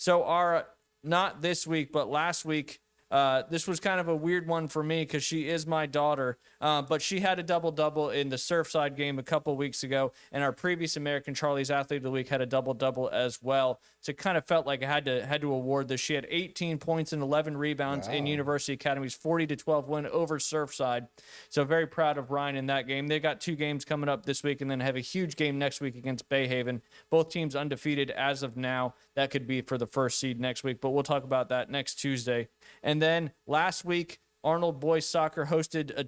So not this week, but last week, this was kind of a weird one for me because she is my daughter, but she had a double-double in the Surfside game a couple weeks ago, and our previous American Charlie's Athlete of the Week had a double-double as well. So it kind of felt like I had to award this. She had 18 points and 11 rebounds in University Academy's 40-12 win over Surfside. So very proud of Ryan in that game. They got 2 games coming up this week and then have a huge game next week against Bayhaven. Both teams undefeated as of now. That could be for the first seed next week, but we'll talk about that next Tuesday. And then last week, Arnold boys soccer hosted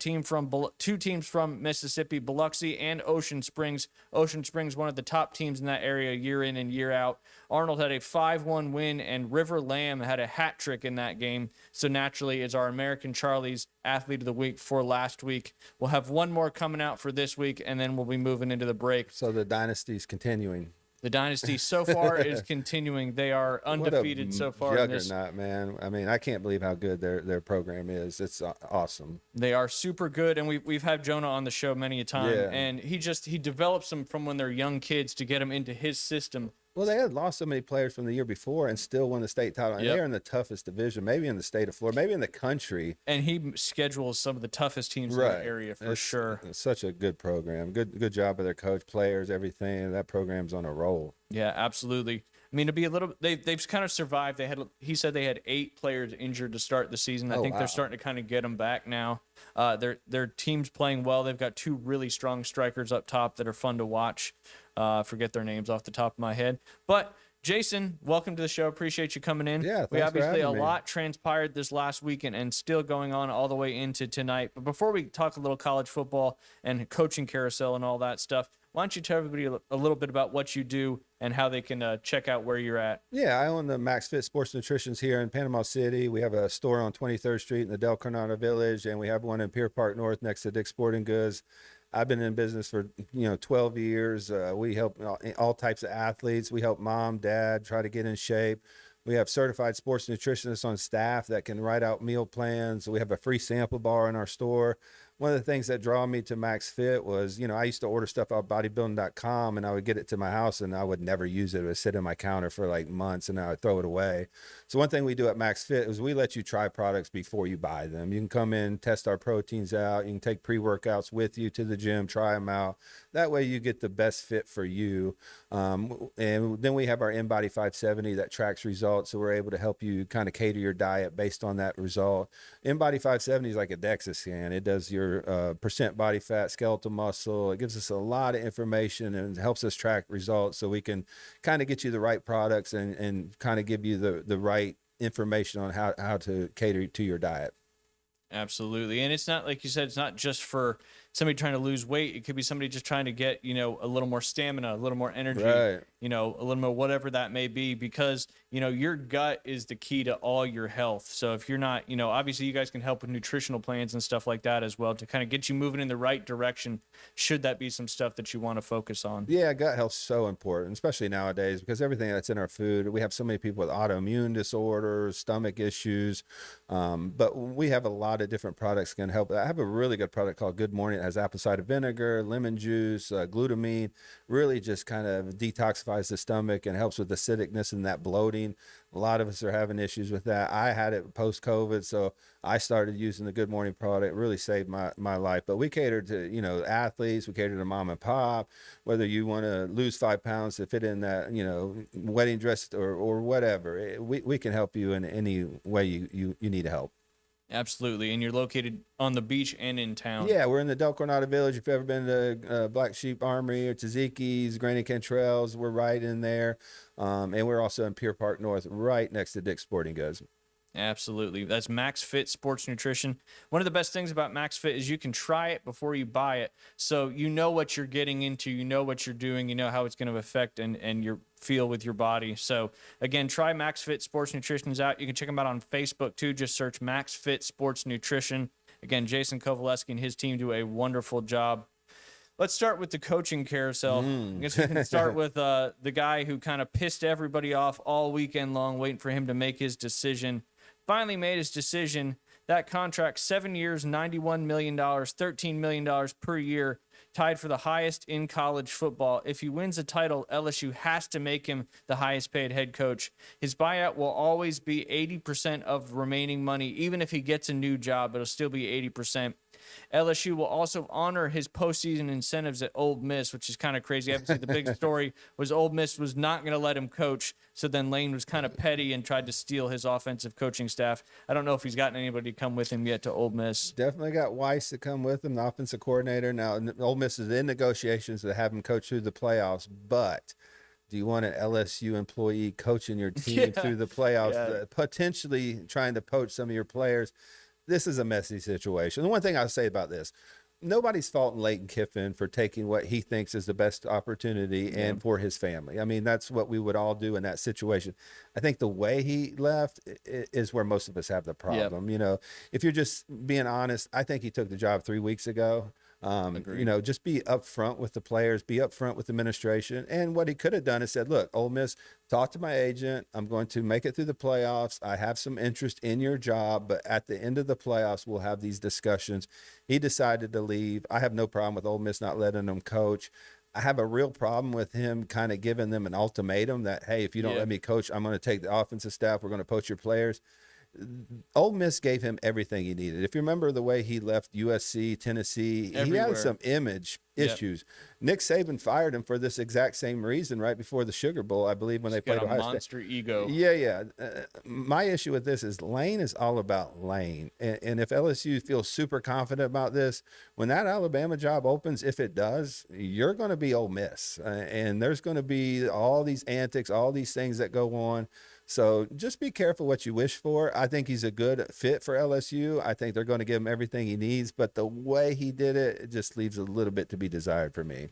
two teams from Mississippi, Biloxi and Ocean Springs. Ocean Springs, one of the top teams in that area year in and year out. Arnold had a 5-1 win, and River Lamb had a hat trick in that game. So naturally, is our American Charlie's Athlete of the Week for last week. We'll have one more coming out for this week, and then we'll be moving into the break. So the dynasty's continuing. The dynasty so far is continuing. They are undefeated so far. Juggernaut, man. I mean, I can't believe how good their program is. It's awesome. They are super good, and we've had Jonah on the show many a time, and he develops them from when they're young kids to get them into his system. Well, they had lost so many players from the year before and still won the state title. And they're in the toughest division, maybe in the state of Florida, maybe in the country. And he schedules some of the toughest teams in the area for sure. It's such a good program. Good job of their coach, players, everything. That program's on a roll. Yeah, absolutely. I mean, to be a little, they've kind of survived. He said they had 8 players injured to start the season. I think they're starting to kind of get them back now. Their team's playing well. They've got 2 really strong strikers up top that are fun to watch. Forget their names off the top of my head. But Jason, welcome to the show. Appreciate you coming in. Yeah, we obviously a lot transpired this last weekend and still going on all the way into tonight. But before we talk a little college football and coaching carousel and all that stuff, why don't you tell everybody a little bit about what you do and how they can check out where you're at? Yeah, I own the Max Fit Sports Nutritions here in Panama City. We have a store on 23rd Street in the Del Coronado Village, and we have one in Pier Park North next to Dick's Sporting Goods. I've been in business for 12 years. We help all types of athletes. We help mom, dad try to get in shape. We have certified sports nutritionists on staff that can write out meal plans. We have a free sample bar in our store. One of the things that draw me to Max Fit was, I used to order stuff off bodybuilding.com and I would get it to my house and I would never use it. It would sit in my counter for like months and I would throw it away. So one thing we do at Max Fit is we let you try products before you buy them. You can come in, test our proteins out. You can take pre-workouts with you to the gym, try them out. That way you get the best fit for you. And then we have our InBody 570 that tracks results. So we're able to help you kind of cater your diet based on that result. InBody 570 is like a DEXA scan. It does your percent body fat, skeletal muscle. It gives us a lot of information and helps us track results so we can kind of get you the right products and kind of give you the right information on how to cater to your diet. Absolutely. And it's not, like you said, it's not just for somebody trying to lose weight. It could be somebody just trying to get, a little more stamina, a little more energy, a little more whatever that may be, because, your gut is the key to all your health. So if you're not, obviously you guys can help with nutritional plans and stuff like that as well to kind of get you moving in the right direction, should that be some stuff that you want to focus on. Yeah, gut health's so important, especially nowadays, because everything that's in our food, we have so many people with autoimmune disorders, stomach issues, but we have a lot of different products that can help. I have a really good product called Good Morning. It has apple cider vinegar, lemon juice, glutamine, really just kind of detoxifies the stomach and helps with acidicness and that bloating. A lot of us are having issues with that. I had it post-COVID, so I started using the Good Morning product. It really saved my life. But we cater to, athletes. We cater to mom and pop, whether you want to lose 5 pounds to fit in that, wedding dress or whatever. We can help you in any way you need help. Absolutely. And you're located on the beach and in town. Yeah, we're in the Del Coronado Village. If you've ever been to Black Sheep Armory or Tzatziki's, Granny Cantrell's, we're right in there. And we're also in Pier Park North, right next to Dick's Sporting Goods. Absolutely. That's Max Fit Sports Nutrition. One of the best things about Max Fit is you can try it before you buy it. So you know what you're getting into, you know what you're doing, you know how it's going to affect and your feel with your body. So again, try Max Fit Sports Nutrition's out. You can check them out on Facebook too. Just search Max Fit Sports Nutrition. Again, Jason Kovaleski and his team do a wonderful job. Let's start with the coaching carousel. I guess we can start with the guy who kind of pissed everybody off all weekend long, waiting for him to make his decision. Finally made his decision. That contract, 7 years, $91 million, $13 million per year. tied for the highest in college football. If he wins the title, LSU has to make him the highest paid head coach. His buyout will always be 80% of remaining money. Even if he gets a new job, it'll still be 80%. LSU will also honor his postseason incentives at Ole Miss, which is kind of crazy. Obviously, the big story was Ole Miss was not going to let him coach. So then Lane was kind of petty and tried to steal his offensive coaching staff. I don't know if he's gotten anybody to come with him yet to Ole Miss. Definitely got Weiss to come with him, the offensive coordinator. Now, Ole Miss is in negotiations to have him coach through the playoffs, but do you want an LSU employee coaching your team through the playoffs, potentially trying to poach some of your players? This is a messy situation. The one thing I'll say about this, nobody's faulting Lane Kiffin for taking what he thinks is the best opportunity and for his family. I mean, that's what we would all do in that situation. I think the way he left is where most of us have the problem. You know, if you're just being honest, I think he took the job 3 weeks ago. You know, just be upfront with the players, be upfront with the administration. And what he could have done is said, look, Ole Miss, talk to my agent. I'm going to make it through the playoffs. I have some interest in your job, but at the end of the playoffs, we'll have these discussions. He decided to leave. I have no problem with Ole Miss not letting him coach. I have a real problem with him kind of giving them an ultimatum that, hey, if you don't let me coach, I'm going to take the offensive staff. We're going to poach your players. Ole Miss gave him everything he needed. If you remember the way he left USC, Tennessee, he had some image issues. Nick Saban fired him for this exact same reason right before the Sugar Bowl, I believe, when they played Ohio State. Monster ego. My issue with this is Lane is all about Lane. And if LSU feels super confident about this, when that Alabama job opens, if it does, you're going to be Ole Miss. And there's going to be all these antics, all these things that go on. So just be careful what you wish for. I think he's a good fit for LSU. I think they're going to give him everything he needs, but the way he did it, it just leaves a little bit to be desired for me.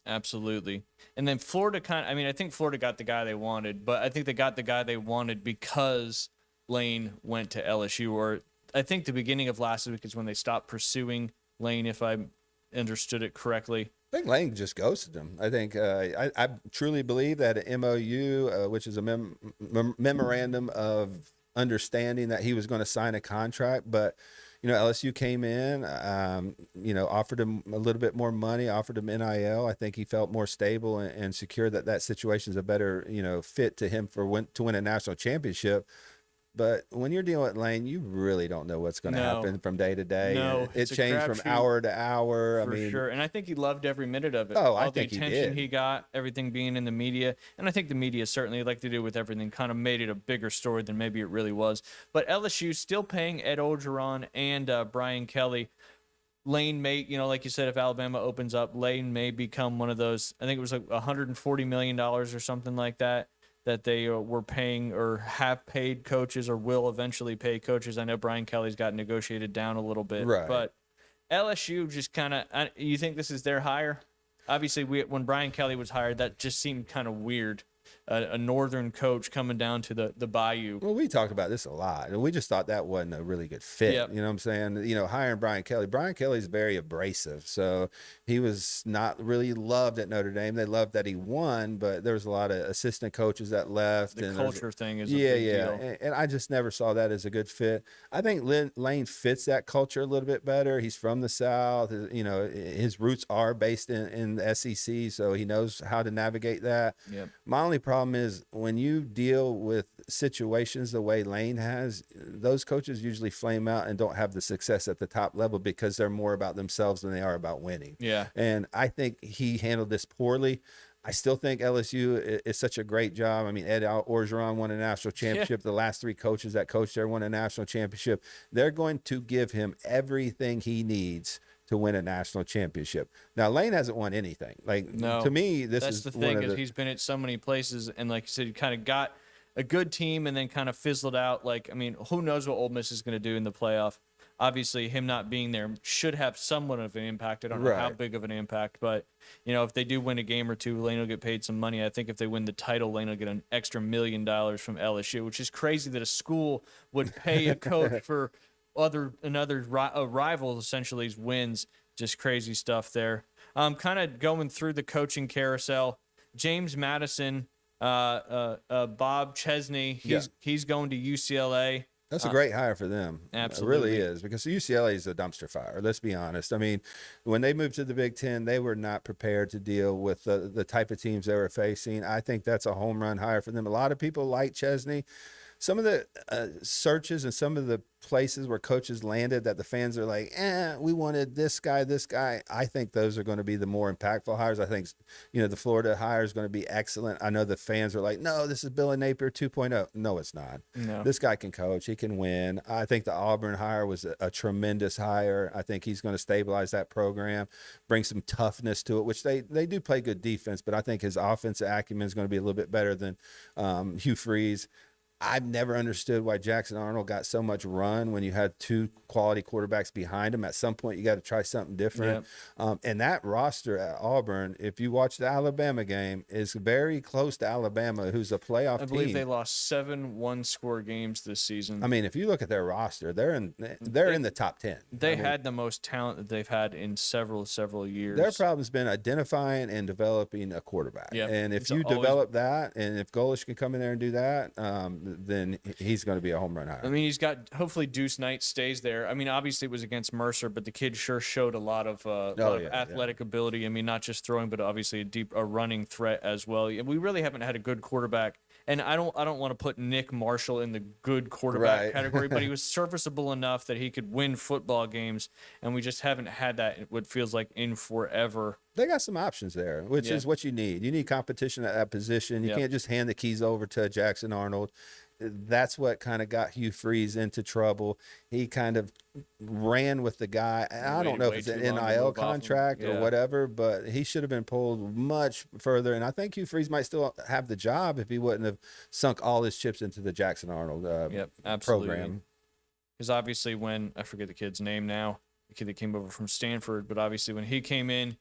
Absolutely. And then Florida I think Florida got the guy they wanted, but I think they got the guy they wanted because Lane went to LSU, or I think the beginning of last week is when they stopped pursuing Lane, if I understood it correctly. I think Lane just ghosted him. I think I truly believe that an MOU, which is a memorandum of understanding that he was going to sign a contract, but you know, LSU came in, you know, offered him a little bit more money, offered him NIL. I think he felt more stable and secure that situation is a better, you know, fit to him to win a national championship. But when you're dealing with Lane, you really don't know what's going to happen from day to day. No, it changed from hour to hour. For sure. And I think he loved every minute of it. Oh, all I think the attention he got, everything being in the media. And I think the media certainly, like they do with everything, kind of made it a bigger story than maybe it really was. But LSU still paying Ed Orgeron and Brian Kelly. Lane may, you know, like you said, if Alabama opens up, Lane may become one of those. I think it was like $140 million or something like that they were paying or have paid coaches or will eventually pay coaches. I know Brian Kelly's got negotiated down a little bit. Right. But LSU just kind of – you think this is their hire? Obviously, when Brian Kelly was hired, that just seemed kind of weird. A northern coach coming down to the Bayou. Well, we talked about this a lot, and we just thought that wasn't a really good fit. You know what I'm saying? You know, hiring Brian Kelly. Brian Kelly's very abrasive, so he was not really loved at Notre Dame. They loved that he won, but there was a lot of assistant coaches that left. The culture thing is a big deal. And I just never saw that as a good fit. I think Lane fits that culture a little bit better. He's from the South. You know, his roots are based in the SEC, so he knows how to navigate that. My only problem is when you deal with situations the way Lane has, those coaches usually flame out and don't have the success at the top level because they're more about themselves than they are about winning. And I think he handled this poorly. I still think LSU is such a great job. I mean, Ed Orgeron won a national championship. The last three coaches that coached there won a national championship. They're going to give him everything he needs to win a national championship. Now, Lane hasn't won anything. To me, that's the thing is he's been at so many places, and like you said, he kind of got a good team and then kind of fizzled out. Like, I mean, who knows what Ole Miss is going to do in the playoff? Obviously, him not being there should have somewhat of an impact. I don't know how big of an impact, but you know, if they do win a game or two, Lane will get paid some money. I think if they win the title, Lane will get an extra $1 million from LSU, which is crazy that a school would pay a coach for another rival essentially's wins. Just crazy stuff there. Kind of going through the coaching carousel. James Madison, Bob Chesney, he's going to UCLA. That's a great hire for them. Absolutely. It really is, because UCLA is a dumpster fire. Let's be honest. I mean, when they moved to the Big Ten, they were not prepared to deal with the type of teams they were facing. I think that's a home run hire for them. A lot of people like Chesney. Some of the searches and some of the places where coaches landed that the fans are like, we wanted this guy, this guy. I think those are going to be the more impactful hires. I think, the Florida hire is going to be excellent. I know the fans are like, no, this is Billy Napier 2.0. No, it's not. No. This guy can coach. He can win. I think the Auburn hire was a tremendous hire. I think he's going to stabilize that program, bring some toughness to it, which they do play good defense, but I think his offensive acumen is going to be a little bit better than Hugh Freeze. I've never understood why Jackson Arnold got so much run when you had two quality quarterbacks behind him. At some point, you got to try something different. Yep. And that roster at Auburn, if you watch the Alabama game, is very close to Alabama, who's a playoff team. I believe they lost 7 one-score games this season. I mean, if you look at their roster, they're in the top 10. They had the most talent that they've had in several years. Their problem's been identifying and developing a quarterback. Yep. And if you develop that, and if Golish can come in there and do that, then he's going to be a home run hire. I mean, he's got, hopefully Deuce Knight stays there. I mean, obviously it was against Mercer, but the kid sure showed a lot of athletic ability. I mean, not just throwing, but obviously a running threat as well. We really haven't had a good quarterback. And I don't want to put Nick Marshall in the good quarterback category, but he was serviceable enough that he could win football games, and we just haven't had that, what feels like, in forever. They got some options there, which is what you need. You need competition at that position. You can't just hand the keys over to Jackson Arnold. That's what kind of got Hugh Freeze into trouble. He kind of ran with the guy. I don't know if it's an NIL contract or whatever, but he should have been pulled much further. And I think Hugh Freeze might still have the job if he wouldn't have sunk all his chips into the Jackson Arnold program. Because obviously when, I forget the kid's name now, the kid that came over from Stanford, but obviously when he came in,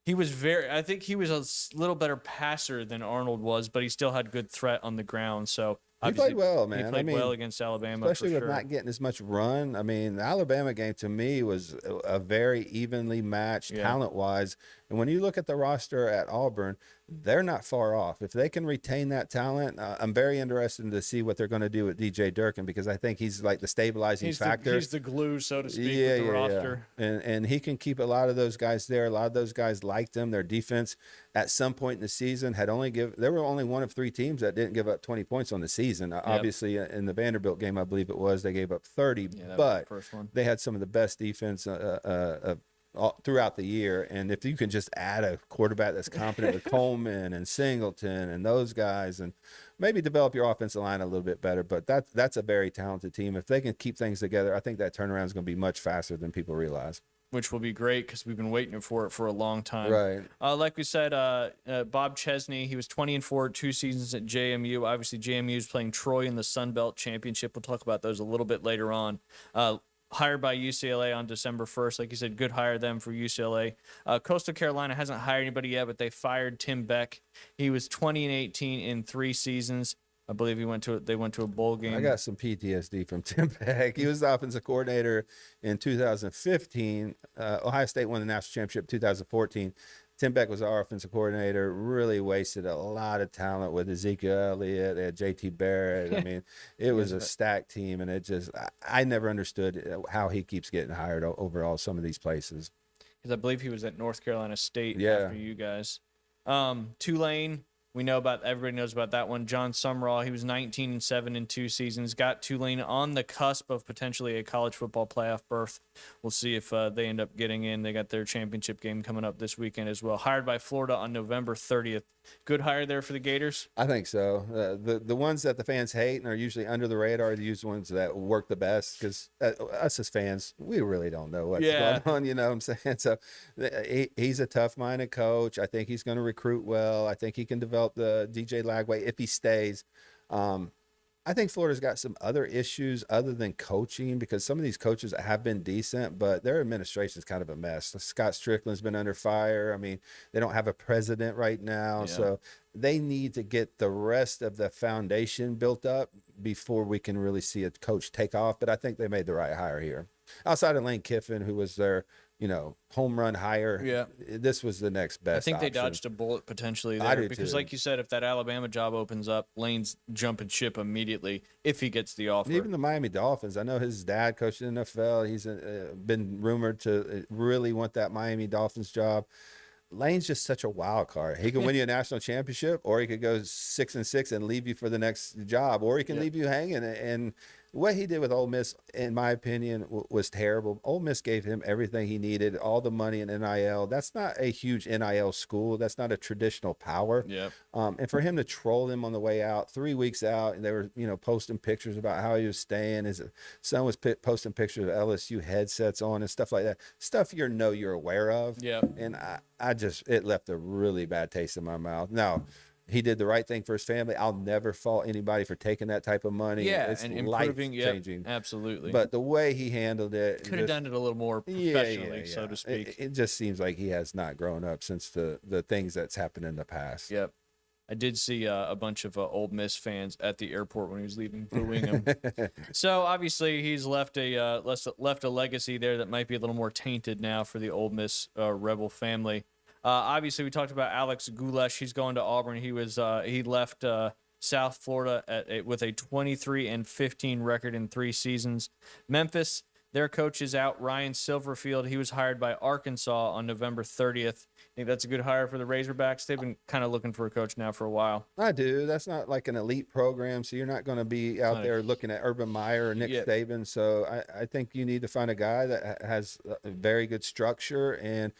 I think he was a little better passer than Arnold was, but he still had good threat on the ground. So he played well, man. He played well against Alabama, especially with not getting as much run. I mean, the Alabama game to me was a very evenly matched talent-wise. And when you look at the roster at Auburn, they're not far off. If they can retain that talent, I'm very interested to see what they're going to do with DJ Durkin, because I think he's like the stabilizing factor. He's the glue, so to speak, with the roster. And he can keep a lot of those guys there. A lot of those guys liked him. Their defense at some point in the season there were only one of 3 teams that didn't give up 20 points on the season. Obviously, in the Vanderbilt game, I believe it was, they gave up 30, but the first one. They had some of the best defense throughout the year. And if you can just add a quarterback that's competent with Coleman and Singleton and those guys, and maybe develop your offensive line a little bit better, but that's a very talented team. If they can keep things together, I think that turnaround is going to be much faster than people realize. Which will be great because we've been waiting for it for a long time. Right. Like we said, Bob Chesney, he was 20-4, 2 seasons at JMU. Obviously, JMU is playing Troy in the Sun Belt Championship. We'll talk about those a little bit later on. Hired by UCLA on December 1st. Like you said, good hire them for UCLA. Coastal Carolina hasn't hired anybody yet, but they fired Tim Beck. He was 20-18 in 3 seasons. I believe they went to a bowl game. I got some PTSD from Tim Beck. He was the offensive coordinator in 2015. Ohio State won the national championship in 2014. Tim Beck was our offensive coordinator, really wasted a lot of talent with Ezekiel Elliott and JT Barrett. I mean, it was a stacked team, and I never understood how he keeps getting hired overall some of these places. Because I believe he was at North Carolina State after you guys. Tulane. Everybody knows about that one. John Sumrall, he was 19-7 in 2 seasons, got Tulane on the cusp of potentially a college football playoff berth. We'll see if they end up getting in. They got their championship game coming up this weekend as well. Hired by Florida on November 30th. Good hire there for the Gators? I think so. The ones that the fans hate and are usually under the radar are the ones that work the best, because us as fans, we really don't know what's going on, you know what I'm saying? So he's a tough-minded coach. I think he's going to recruit well. I think he can develop the DJ Lagway if he stays. I think Florida's got some other issues other than coaching, because some of these coaches have been decent, but their administration's kind of a mess. Scott Strickland's been under fire. I mean, they don't have a president right now, so they need to get the rest of the foundation built up before we can really see a coach take off. But I think they made the right hire here. Outside of Lane Kiffin, who was their home run higher. Yeah. This was the next best I think they option. dodged a bullet potentially I there do because, too. like you said, if that Alabama job opens up, Lane's jumping ship immediately if he gets the offer. And even the Miami Dolphins, I know his dad coached in the NFL. He's been rumored to really want that Miami Dolphins job. Lane's just such a wild card. He can win you a national championship, or he could go 6-6 and leave you for the next job, or he can leave you hanging. And what he did with Ole Miss, in my opinion, was terrible. Ole Miss gave him everything he needed, all the money in NIL. That's not a huge NIL school. That's not a traditional power. Yep. And for him to troll him on the way out, 3 weeks out, and they were, posting pictures about how he was staying. His son was posting pictures of LSU headsets on and stuff like that. Stuff you're aware of. Yeah. And it left a really bad taste in my mouth. Now, he did the right thing for his family. I'll never fault anybody for taking that type of money. Yeah, it's and improving. life-changing. Absolutely. But the way he handled it, could have done it a little more professionally, so to speak. It just seems like he has not grown up since the things that's happened in the past. Yep. I did see a bunch of Ole Miss fans at the airport when he was leaving, booing him. So obviously he's left a legacy there that might be a little more tainted now for the Ole Miss Rebel family. Obviously, we talked about Alex Gulesh. He's going to Auburn. He left South Florida with a 23-15 record in 3 seasons. Memphis, their coach is out. Ryan Silverfield. He was hired by Arkansas on November 30th. I think that's a good hire for the Razorbacks. They've been kind of looking for a coach now for a while. I do. That's not like an elite program, so you're not going to be out there looking at Urban Meyer or Nick Saban. So I think you need to find a guy that has a very good structure. And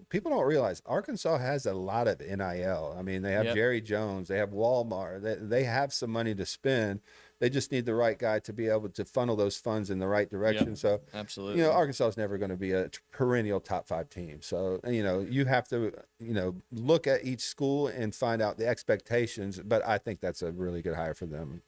people don't realize Arkansas has a lot of NIL. I mean, they have Jerry Jones, they have Walmart, they have some money to spend. They just need the right guy to be able to funnel those funds in the right direction. Yep, so, absolutely. Arkansas is never going to be a perennial top 5 team. So, you have to, look at each school and find out the expectations. But I think that's a really good hire for them.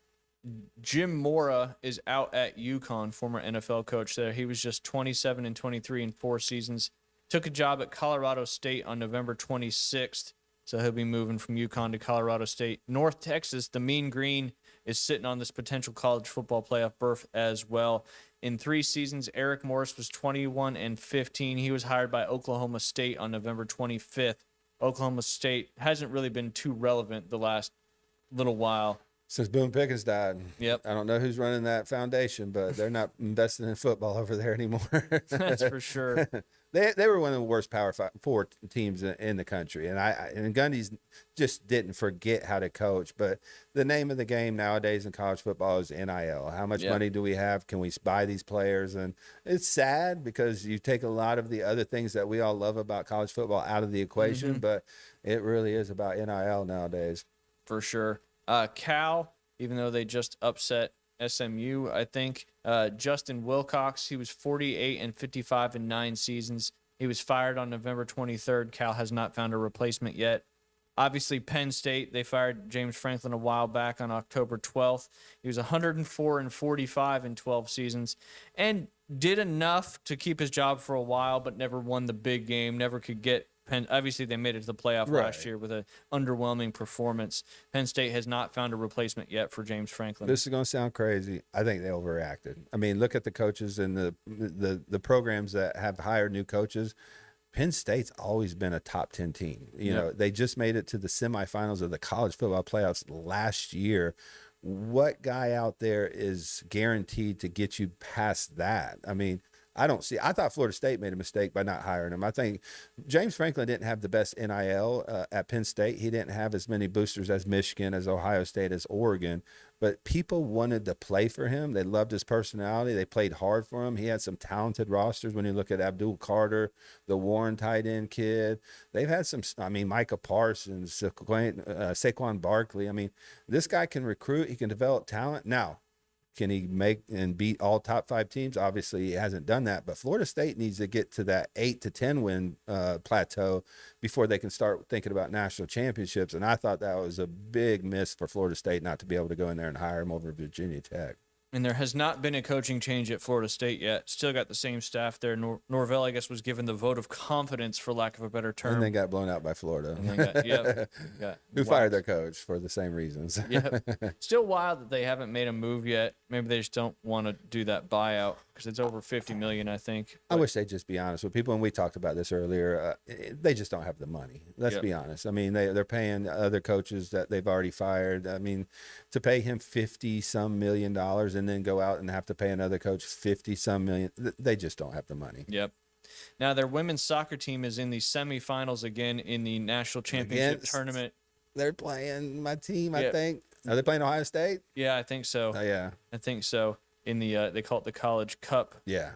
Jim Mora is out at UConn, former NFL coach there. He was just 27-23 in 4 seasons. Took a job at Colorado State on November 26th. So he'll be moving from UConn to Colorado State. North Texas, the Mean Green, is sitting on this potential college football playoff berth as well. In 3 seasons, Eric Morris was 21-15. He was hired by Oklahoma State on November 25th. Oklahoma State hasn't really been too relevant the last little while. Since Boone Pickens died. Yep. I don't know who's running that foundation, but they're not investing in football over there anymore. That's for sure. They were one of the worst Power 4 teams in the country, and Gundy's just didn't forget how to coach. But the name of the game nowadays in college football is NIL. How much money do we have? Can we buy these players? And it's sad because you take a lot of the other things that we all love about college football out of the equation, but it really is about NIL nowadays. For sure. Cal, even though they just upset SMU, I think. Justin Wilcox, he was 48-55 in 9 seasons. He was fired on November 23rd. Cal has not found a replacement yet. Obviously, Penn State, they fired James Franklin a while back on October 12th. He was 104-45 in 12 seasons and did enough to keep his job for a while, but never won the big game, never could get Penn. Obviously, they made it to the playoff last year with an underwhelming performance. Penn State has not found a replacement yet for James Franklin. This is going to sound crazy. I think they overreacted. I mean, look at the coaches and the programs that have hired new coaches. Penn State's always been a top 10 team. You know, they just made it to the semifinals of the college football playoffs last year. What guy out there is guaranteed to get you past that? I mean, I thought Florida State made a mistake by not hiring him. I think James Franklin didn't have the best NIL at Penn State. He didn't have as many boosters as Michigan, as Ohio State, as Oregon. But people wanted to play for him. They loved his personality. They played hard for him. He had some talented rosters. When you look at Abdul Carter, the Warren tight end kid, they've had some, Micah Parsons, Saquon Barkley. I mean, this guy can recruit. He can develop talent. Now, can he make and beat all top 5 teams? Obviously, he hasn't done that. But Florida State needs to get to that 8 to 10 win plateau before they can start thinking about national championships. And I thought that was a big miss for Florida State not to be able to go in there and hire him over Virginia Tech. And there has not been a coaching change at Florida State yet. Still got the same staff there. Norvell, I guess, was given the vote of confidence, for lack of a better term. And then got blown out by Florida. And then Who fired their coach for the same reasons. Yeah. Still wild that they haven't made a move yet. Maybe they just don't want to do that buyout because it's over $50 million, I think. I wish they'd just be honest with people. And we talked about this earlier. They just don't have the money. Let's be honest. I mean, they're paying other coaches that they've already fired. I mean, to pay him $50-some million and then go out and have to pay another coach $50-some million, they just don't have the money. Yep. Now, their women's soccer team is in the semifinals again in the national championship tournament. They're playing my team, I think. Are they playing Ohio State? Yeah, I think so. Yeah. I think so. In the they call it the College Cup. Yeah.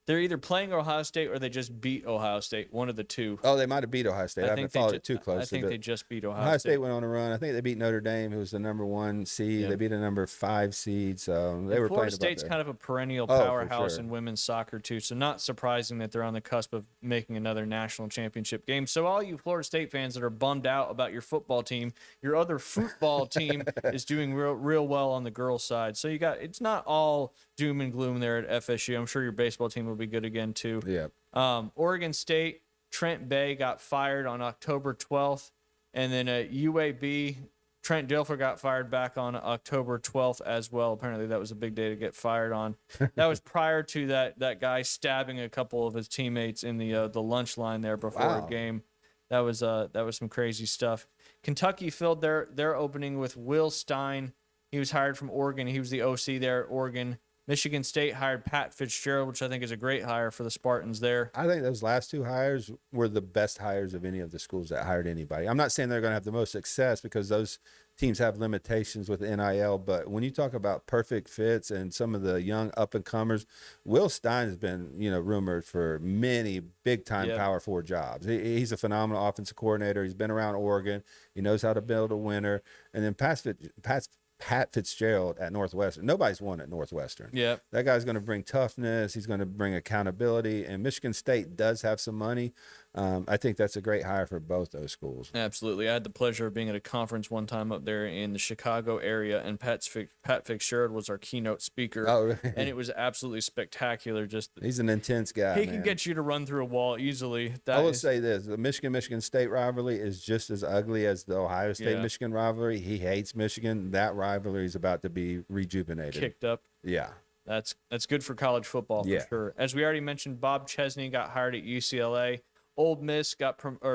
They're either playing Ohio State or they just beat Ohio State. One of the two. Oh, they might have beat Ohio State. I haven't followed it too closely. I think they just beat Ohio State went on a run. I think they beat Notre Dame, who was the number 1 seed. Yeah. They beat a number 5 seed. So they were Florida playing State's kind of a perennial powerhouse in women's soccer too. So not surprising that they're on the cusp of making another national championship game. So all you Florida State fans that are bummed out about your football team, your other football team is doing real well on the girls' side. So it's not all doom and gloom there at FSU. I'm sure your baseball team will be good again too. Yeah. Oregon State, Trent Bay got fired on October 12th, and then UAB, Trent Dilfer got fired back on October 12th as well. Apparently that was a big day to get fired on. That was prior to that guy stabbing a couple of his teammates in the lunch line there before a game. That was some crazy stuff. Kentucky filled their opening with Will Stein. He was hired from Oregon. He was the OC there at Oregon. Michigan State hired Pat Fitzgerald, which I think is a great hire for the Spartans there. I think those last 2 hires were the best hires of any of the schools that hired anybody. I'm not saying they're going to have the most success because those teams have limitations with NIL, but when you talk about perfect fits and some of the young up-and-comers, Will Stein has been, rumored for many big-time Power 4 jobs. He's a phenomenal offensive coordinator. He's been around Oregon. He knows how to build a winner. And then Pat Fitzgerald at Northwestern. Nobody's won at Northwestern. Yeah. That guy's going to bring toughness. He's going to bring accountability. And Michigan State does have some money. I think that's a great hire for both those schools. Absolutely. I had the pleasure of being at a conference one time up there in the Chicago area, and Pat Fitzgerald was our keynote speaker. Oh, really? And it was absolutely spectacular. He's an intense guy. He can get you to run through a wall easily. I will say this: the Michigan State rivalry is just as ugly as the Ohio State Michigan rivalry. He hates Michigan. That rivalry is about to be rejuvenated, kicked up. Yeah. That's good for college football for sure. As we already mentioned, Bob Chesney got hired at UCLA. Ole Miss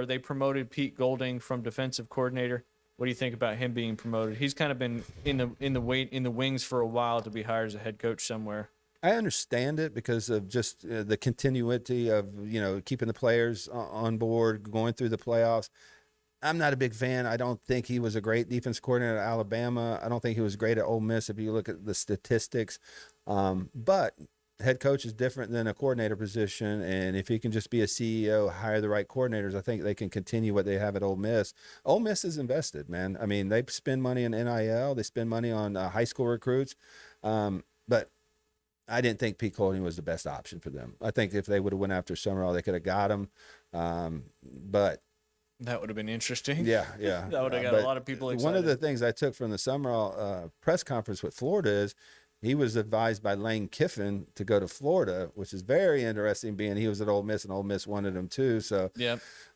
they promoted Pete Golding from defensive coordinator. What do you think about him being promoted? He's kind of been in the wings for a while to be hired as a head coach somewhere. I understand it because of just the continuity of keeping the players on board, going through the playoffs. I'm not a big fan. I don't think he was a great defense coordinator at Alabama. I don't think he was great at Ole Miss if you look at the statistics. But head coach is different than a coordinator position, and if he can just be a CEO, hire the right coordinators, I think they can continue what they have at Ole Miss. Ole Miss is invested, man. I mean, they spend money on NIL, they spend money on high school recruits, but I didn't think Pete Golding was the best option for them. I think if they would have went after Summerall, they could have got him, but that would have been interesting. Yeah. That would have got a lot of people excited. One of the things I took from the Summerall press conference with Florida is he was advised by Lane Kiffin to go to Florida, which is very interesting, being he was at Ole Miss and Ole Miss wanted him too. So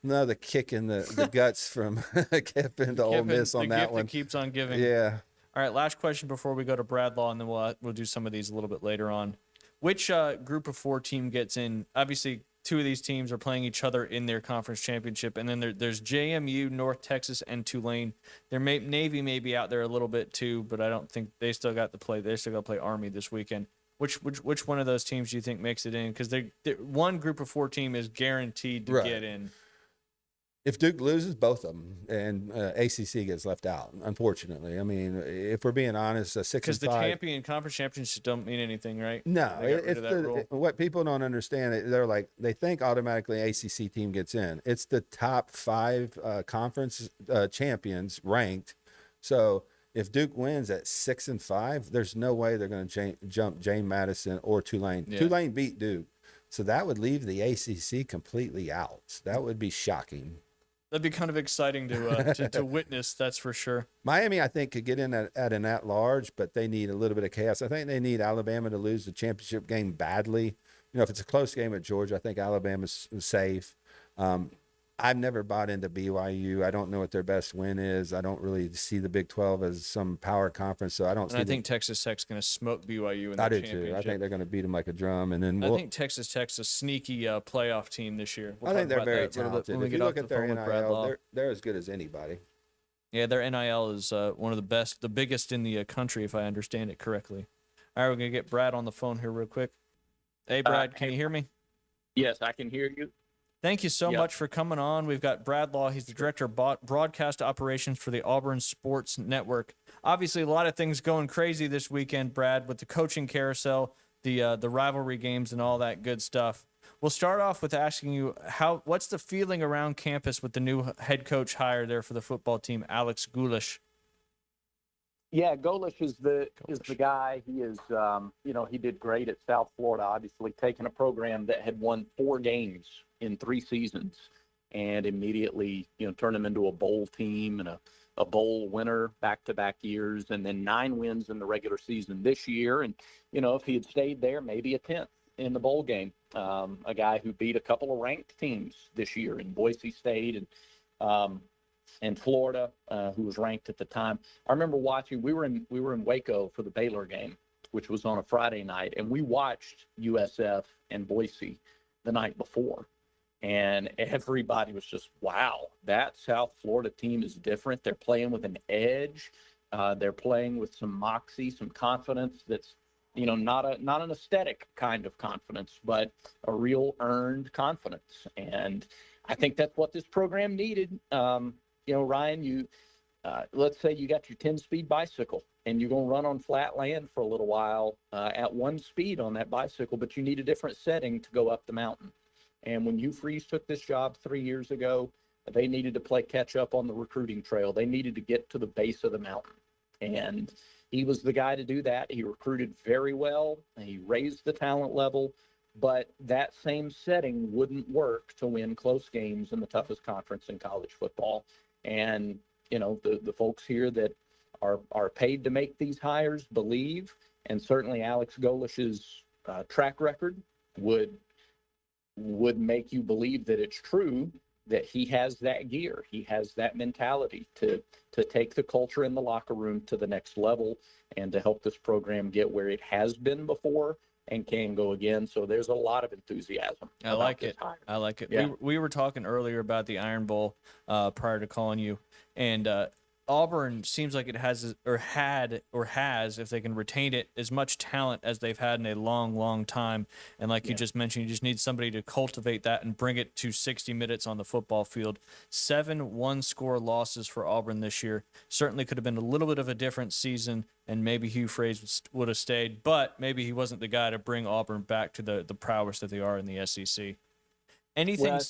another kick in the guts from Kiffin to Ole Miss on that one. That keeps on giving. Yeah. All right, last question before we go to Bradlaw, and then we'll do some of these a little bit later on. Which group of 4 team gets in? Obviously, 2 of these teams are playing each other in their conference championship, and then there's JMU, North Texas, and Tulane. Navy may be out there a little bit too, but I don't think they still got to play. They still got to play Army this weekend. Which one of those teams do you think makes it in? Because one group of 4 team is guaranteed to get in. If Duke loses, both of them, and ACC gets left out, unfortunately. I mean, if we're being honest, 6 and 5. Because the conference championships don't mean anything, right? No, what people don't understand, they think automatically ACC team gets in. It's the top 5 conference champions ranked. So if Duke wins at 6 and 5, there's no way they're going to jump James Madison or Tulane. Yeah. Tulane beat Duke. So that would leave the ACC completely out. That would be shocking. That'd be kind of exciting to witness. That's for sure. Miami, I think, could get in at an at-large, but they need a little bit of chaos. I think they need Alabama to lose the championship game badly. If it's a close game at Georgia, I think Alabama's safe. I've never bought into BYU. I don't know what their best win is. I don't really see the Big 12 as some power conference, so I don't. And I think Texas Tech's going to smoke BYU in the championship. I do too. I think they're going to beat them like a drum, and then I think Texas Tech's a sneaky playoff team this year. I think they're very talented. If you look at their NIL, they're as good as anybody. Yeah, their NIL is one of the best, the biggest in the country, if I understand it correctly. All right, we're going to get Brad on the phone here real quick. Hey, Brad, can you hear me? Yes, I can hear you. Thank you so much for coming on. We've got Brad Law. He's the director of broadcast operations for the Auburn Sports Network. Obviously, a lot of things going crazy this weekend, Brad, with the coaching carousel, the rivalry games, and all that good stuff. We'll start off with asking you what's the feeling around campus with the new head coach hire there for the football team, Alex Goulash? Yeah, Goulash is the guy. He is, he did great at South Florida. Obviously, taking a program that had won 4 games in 3 seasons, and immediately, turn them into a bowl team and a bowl winner back-to-back years, and then 9 wins in the regular season this year. And if he had stayed there, maybe a 10th in the bowl game. A guy who beat a couple of ranked teams this year in Boise State and Florida, who was ranked at the time. I remember watching. We were in Waco for the Baylor game, which was on a Friday night, and we watched USF and Boise the night before, and everybody was just, wow, that South Florida team is different. They're playing with an edge. They're playing with some moxie, some confidence that's not an aesthetic kind of confidence, but a real earned confidence. And I think that's what this program needed. Ryan, let's say you got your 10-speed bicycle and you're going to run on flat land for a little while at 1 speed on that bicycle, but you need a different setting to go up the mountain. And when Hugh Freeze took this job 3 years ago, they needed to play catch up on the recruiting trail. They needed to get to the base of the mountain. And he was the guy to do that. He recruited very well. He raised the talent level. But that same setting wouldn't work to win close games in the toughest conference in college football. And, the folks here that are paid to make these hires believe, and certainly Alex Goulash's track record would make you believe that it's true, that he has that gear. He has that mentality to take the culture in the locker room to the next level and to help this program get where it has been before and can go again. So there's a lot of enthusiasm. I like it. I like it. Yeah. We were talking earlier about the Iron Bowl prior to calling you, and Auburn seems like it has or has, if they can retain it, as much talent as they've had in a long, long time. And like you just mentioned, you just need somebody to cultivate that and bring it to 60 minutes on the football field. 7 one-score losses for Auburn this year. Certainly could have been a little bit of a different season, and maybe Hugh Freeze would have stayed, but maybe he wasn't the guy to bring Auburn back to the prowess that they are in the SEC. Anything... Well,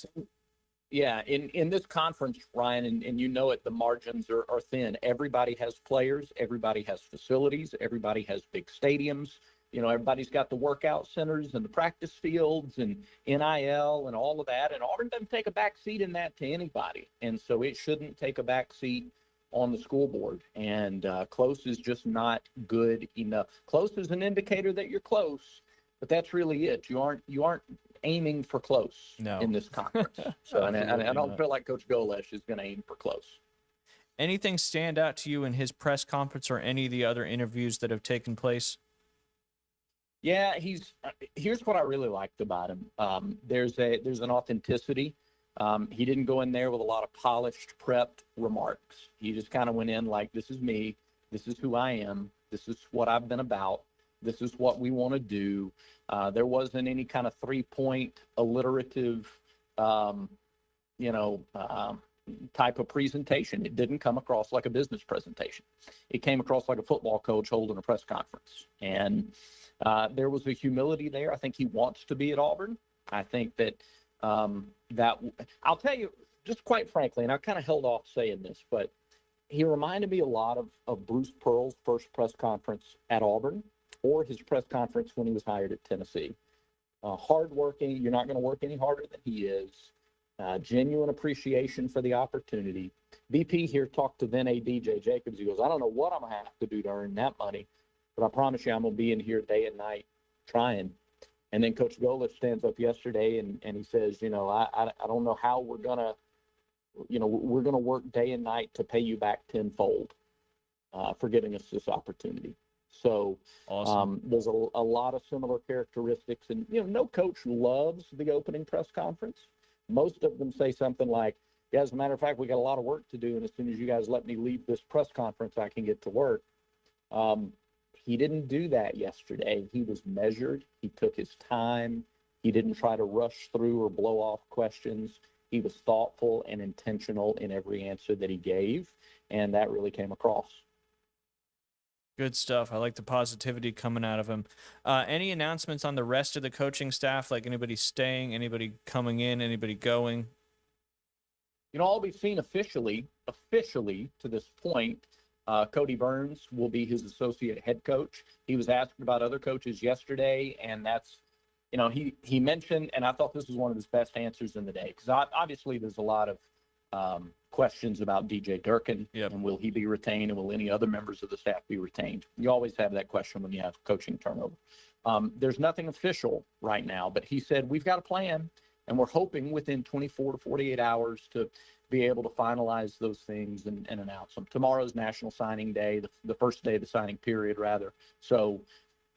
yeah, in this conference, Ryan, and it, the margins are thin. Everybody has players, everybody has facilities, everybody has big stadiums. Everybody's got the workout centers and the practice fields and NIL and all of that. And Auburn doesn't take a back seat in that to anybody. And so it shouldn't take a back seat on the school board. And close is just not good enough. Close is an indicator that you're close, but that's really it. You aren't aiming for close in this conference. So and I don't feel like Coach Goulash is going to aim for close. Anything stand out to you in his press conference or any of the other interviews that have taken place? Yeah, here's what I really liked about him. There's an authenticity. He didn't go in there with a lot of polished, prepped remarks. He just kind of went in like, this is me, this is who I am, this is what I've been about, this is what we want to do. There wasn't any kind of 3-point alliterative, type of presentation. It didn't come across like a business presentation. It came across like a football coach holding a press conference. And there was a humility there. I think he wants to be at Auburn. I think that I'll tell you, just quite frankly, and I kind of held off saying this, but he reminded me a lot of Bruce Pearl's first press conference at Auburn, or his press conference when he was hired at Tennessee. Hardworking. You're not going to work any harder than he is. genuine appreciation for the opportunity. BP here talked to then AD Jay Jacobs. He goes, I don't know what I'm going to have to do to earn that money, but I promise you I'm going to be in here day and night trying. And then Coach Golich stands up yesterday and he says, I don't know how we're going to, we're going to work day and night to pay you back tenfold for giving us this opportunity. So Awesome. there's a lot of similar characteristics. And, no coach loves the opening press conference. Most of them say something like, yeah, as a matter of fact, we got a lot of work to do. And as soon as you guys let me leave this press conference, I can get to work. He didn't do that yesterday. He was measured. He took his time. He didn't try to rush through or blow off questions. He was thoughtful and intentional in every answer that he gave. And that really came across. Good stuff. I like the positivity coming out of him. Any announcements on the rest of the coaching staff? Like anybody staying, anybody coming in, anybody going? All we've seen officially to this point, Cody Burns will be his associate head coach. He was asked about other coaches yesterday, and that's, he mentioned, and I thought this was one of his best answers in the day, because obviously there's a lot of questions about DJ Durkin, and will he be retained, and will any other members of the staff be retained? You always have that question when you have coaching turnover. There's nothing official right now, but he said, we've got a plan, and we're hoping within 24 to 48 hours to be able to finalize those things and announce them. Tomorrow's National Signing Day, the first day of the signing period, rather. So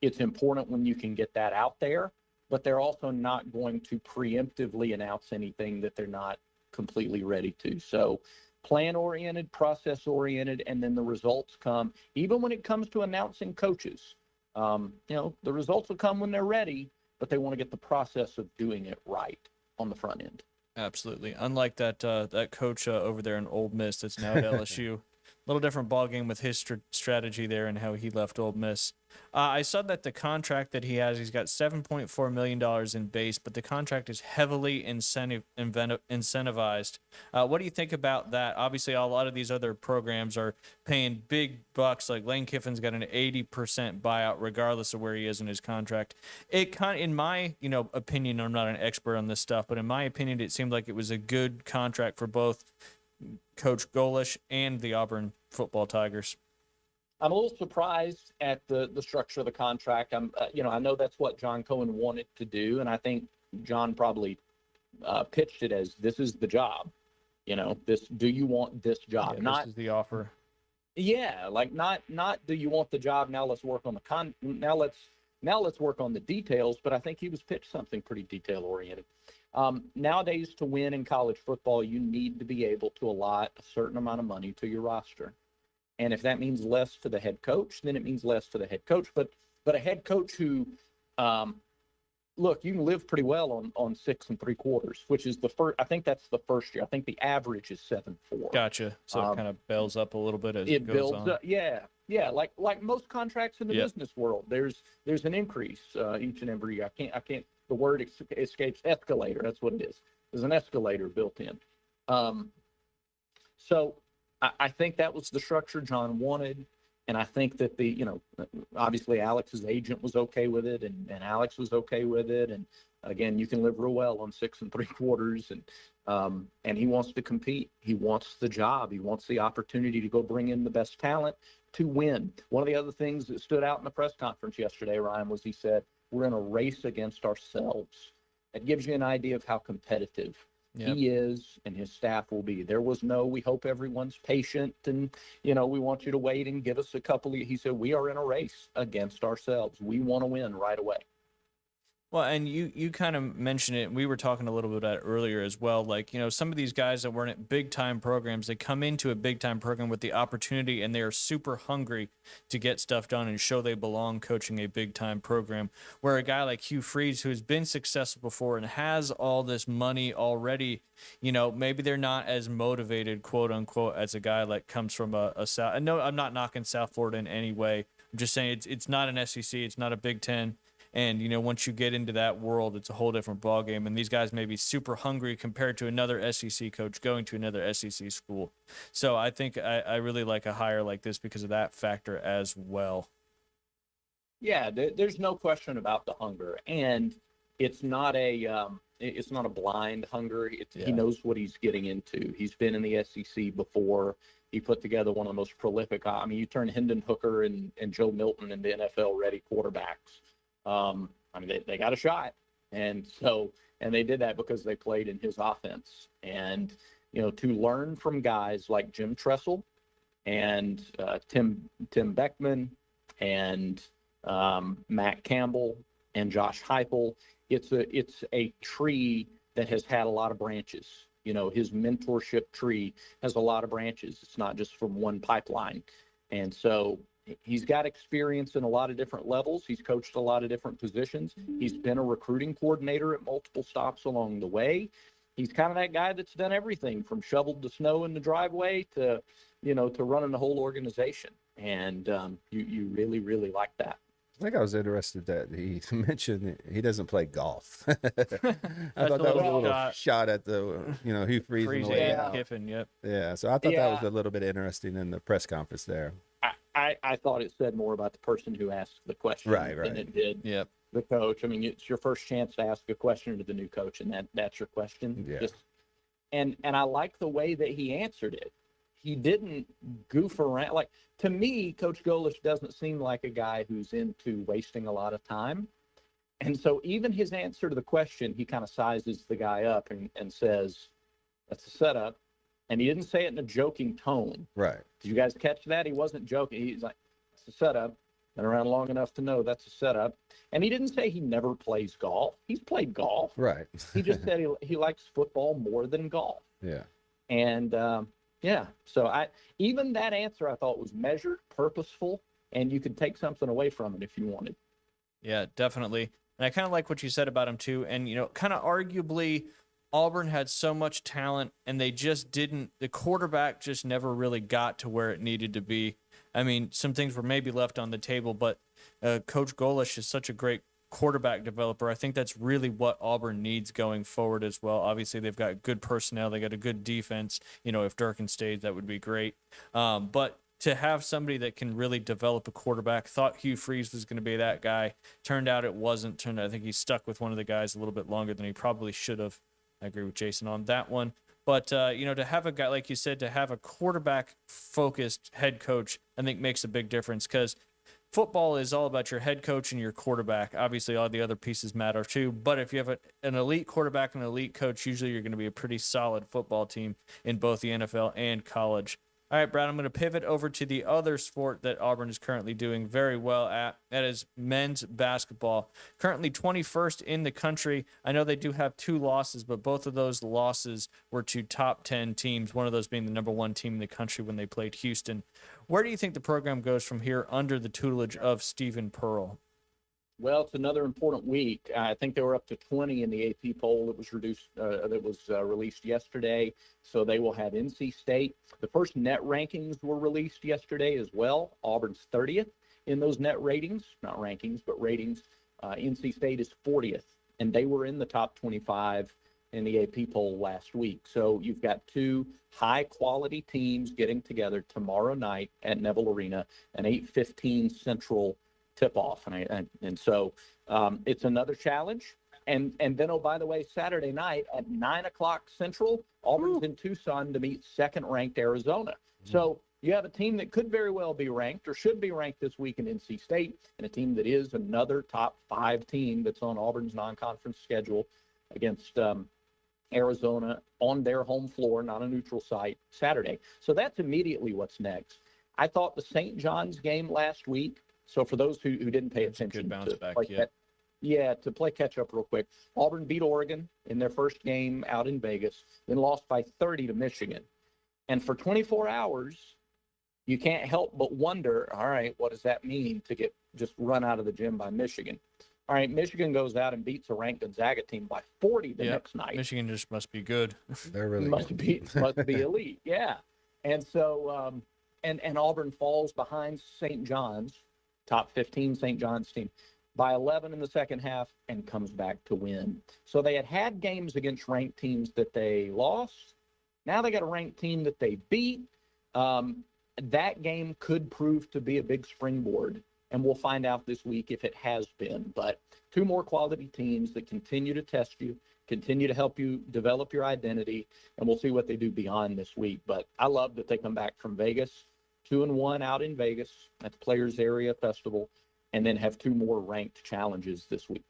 it's important when you can get that out there, but they're also not going to preemptively announce anything that they're not completely ready to. So plan-oriented, process-oriented, and then the results come. Even when it comes to announcing coaches, the results will come when they're ready, but they want to get the process of doing it right on the front end. Absolutely. Unlike that coach over there in Ole Miss that's now at LSU. A little different ballgame with his strategy there and how he left Ole Miss. I saw that the contract that he has, he's got $7.4 million in base, but the contract is heavily incentivized. What do you think about that? Obviously, a lot of these other programs are paying big bucks. Like Lane Kiffin's got an 80% buyout regardless of where he is in his contract. It in my opinion, I'm not an expert on this stuff, but in my opinion, it seemed like it was a good contract for both Coach Golich and the Auburn football Tigers. I'm a little surprised at the structure of the contract. I know that's what John Cohen wanted to do, and I think John probably pitched it as, this is the job. Do you want this job? Yeah, this is the offer. Yeah, like not do you want the job? Now let's work on the now let's work on the details. But I think he was pitched something pretty detail oriented. Nowadays, to win in college football, you need to be able to allot a certain amount of money to your roster. And if that means less to the head coach, then it means less to the head coach. But a head coach who, look, you can live pretty well on 6 3/4, which is the first. I think that's the first year. I think the average is 7.4. Gotcha. So it kind of builds up a little bit as it goes builds on. up. Yeah. Like most contracts in the business world, there's an increase each and every year. I can't. The word escapes escalator. That's what it is. There's an escalator built in. So I think that was the structure John wanted. And I think that obviously Alex's agent was okay with it and Alex was okay with it. And again, you can live real well on 6 3/4 and he wants to compete. He wants the job. He wants the opportunity to go bring in the best talent to win. One of the other things that stood out in the press conference yesterday, Ryan, was he said, we're in a race against ourselves. That gives you an idea of how competitive he is and his staff will be. There was we hope everyone's patient and, we want you to wait and give us a couple of, he said, we are in a race against ourselves. We want to win right away. Well, and you kind of mentioned it. We were talking a little bit about it earlier as well. Like, some of these guys that weren't at big-time programs, they come into a big-time program with the opportunity, and they are super hungry to get stuff done and show they belong coaching a big-time program. Where a guy like Hugh Freeze, who has been successful before and has all this money already, maybe they're not as motivated, quote-unquote, as a guy that comes from a South. I know I'm not knocking South Florida in any way. I'm just saying it's not an SEC. It's not a Big Ten. And, once you get into that world, it's a whole different ballgame. And these guys may be super hungry compared to another SEC coach going to another SEC school. So I think I really like a hire like this because of that factor as well. Yeah, there's no question about the hunger. And it's not a blind hunger. He knows what he's getting into. He's been in the SEC before. He put together one of the most prolific. I mean, you turn Hendon Hooker and Joe Milton into NFL-ready quarterbacks. I mean, they got a shot, and they did that because they played in his offense. And to learn from guys like Jim Tressel and Tim Beckman and Matt Campbell and Josh Heupel, it's a tree that has had a lot of branches. His mentorship tree has a lot of branches. It's not just from one pipeline. And so he's got experience in a lot of different levels. He's coached a lot of different positions. He's been a recruiting coordinator at multiple stops along the way. He's kind of that guy that's done everything from shoveled the snow in the driveway to running the whole organization. And you really, really like that. I think I was interested that he mentioned he doesn't play golf. I thought that was a little shot at the, Hugh Freeze and the way Lane Kiffin, yep. Yeah, so I thought that was a little bit interesting in the press conference there. I thought it said more about the person who asked the question than it did the coach. I mean, it's your first chance to ask a question to the new coach, and that's your question. Yeah. And I like the way that he answered it. He didn't goof around. Like, to me, Coach Golesh doesn't seem like a guy who's into wasting a lot of time. And so even his answer to the question, he kind of sizes the guy up and says, that's a setup. And he didn't say it in a joking tone. Right. Did you guys catch that? He wasn't joking. He's like, it's a setup. Been around long enough to know that's a setup. And he didn't say he never plays golf. He's played golf. Right. He just said he likes football more than golf. Yeah. And, so even that answer I thought was measured, purposeful, and you could take something away from it if you wanted. Yeah, definitely. And I kind of like what you said about him too. And, kind of arguably Auburn had so much talent and they just didn't, the quarterback just never really got to where it needed to be. I mean, some things were maybe left on the table, but Coach Golesh is such a great quarterback developer. I think that's really what Auburn needs going forward as well. Obviously, they've got good personnel. They got a good defense. If Durkin stays, that would be great. But to have somebody that can really develop a quarterback, thought Hugh Freeze was going to be that guy. Turned out it wasn't. I think he stuck with one of the guys a little bit longer than he probably should have. I agree with Jason on that one. But, to have a guy, like you said, to have a quarterback-focused head coach, I think makes a big difference because football is all about your head coach and your quarterback. Obviously, all the other pieces matter too. But if you have an elite quarterback and an elite coach, usually you're going to be a pretty solid football team in both the NFL and college. All right, Brad, I'm going to pivot over to the other sport that Auburn is currently doing very well at. That is men's basketball. Currently 21st in the country. I know they do have 2 losses, but both of those losses were to top 10 teams, one of those being the number 1 team in the country when they played Houston. Where do you think the program goes from here under the tutelage of Stephen Pearl? Well, it's another important week. I think they were up to 20 in the AP poll that was released yesterday. So they will have NC State. The first net rankings were released yesterday as well. Auburn's 30th in those net ratings, not rankings, but ratings. NC State is 40th, and they were in the top 25 in the AP poll last week. So you've got 2 high-quality teams getting together tomorrow night at Neville Arena, an 8:15 Central tip-off, and so it's another challenge. And then, oh, by the way, Saturday night at 9:00 Central, Auburn's in Tucson to meet second-ranked Arizona. So you have a team that could very well be ranked or should be ranked this week in NC State, and a team that is another top 5 team that's on Auburn's non-conference schedule against Arizona on their home floor, not a neutral site, Saturday. So that's immediately what's next. I thought the St. John's game last week. So for those who didn't pay attention, good bounce back, to play catch up real quick, Auburn beat Oregon in their first game out in Vegas, then lost by 30 to Michigan. And for 24 hours, you can't help but wonder, all right, what does that mean to get just run out of the gym by Michigan? All right, Michigan goes out and beats a ranked Gonzaga team by 40 the next night. Michigan just must be good. They're really must be elite, yeah. And so and Auburn falls behind St. John's, top 15 St. John's team, by 11 in the second half and comes back to win. So they had games against ranked teams that they lost. Now they got a ranked team that they beat. That game could prove to be a big springboard. and we'll find out this week if it has been. But two more quality teams that continue to test you, continue to help you develop your identity, and we'll see what they do beyond this week. But I love that they come back from Vegas, 2-1 out in Vegas at the Players Area Festival, and then have two more ranked challenges this week.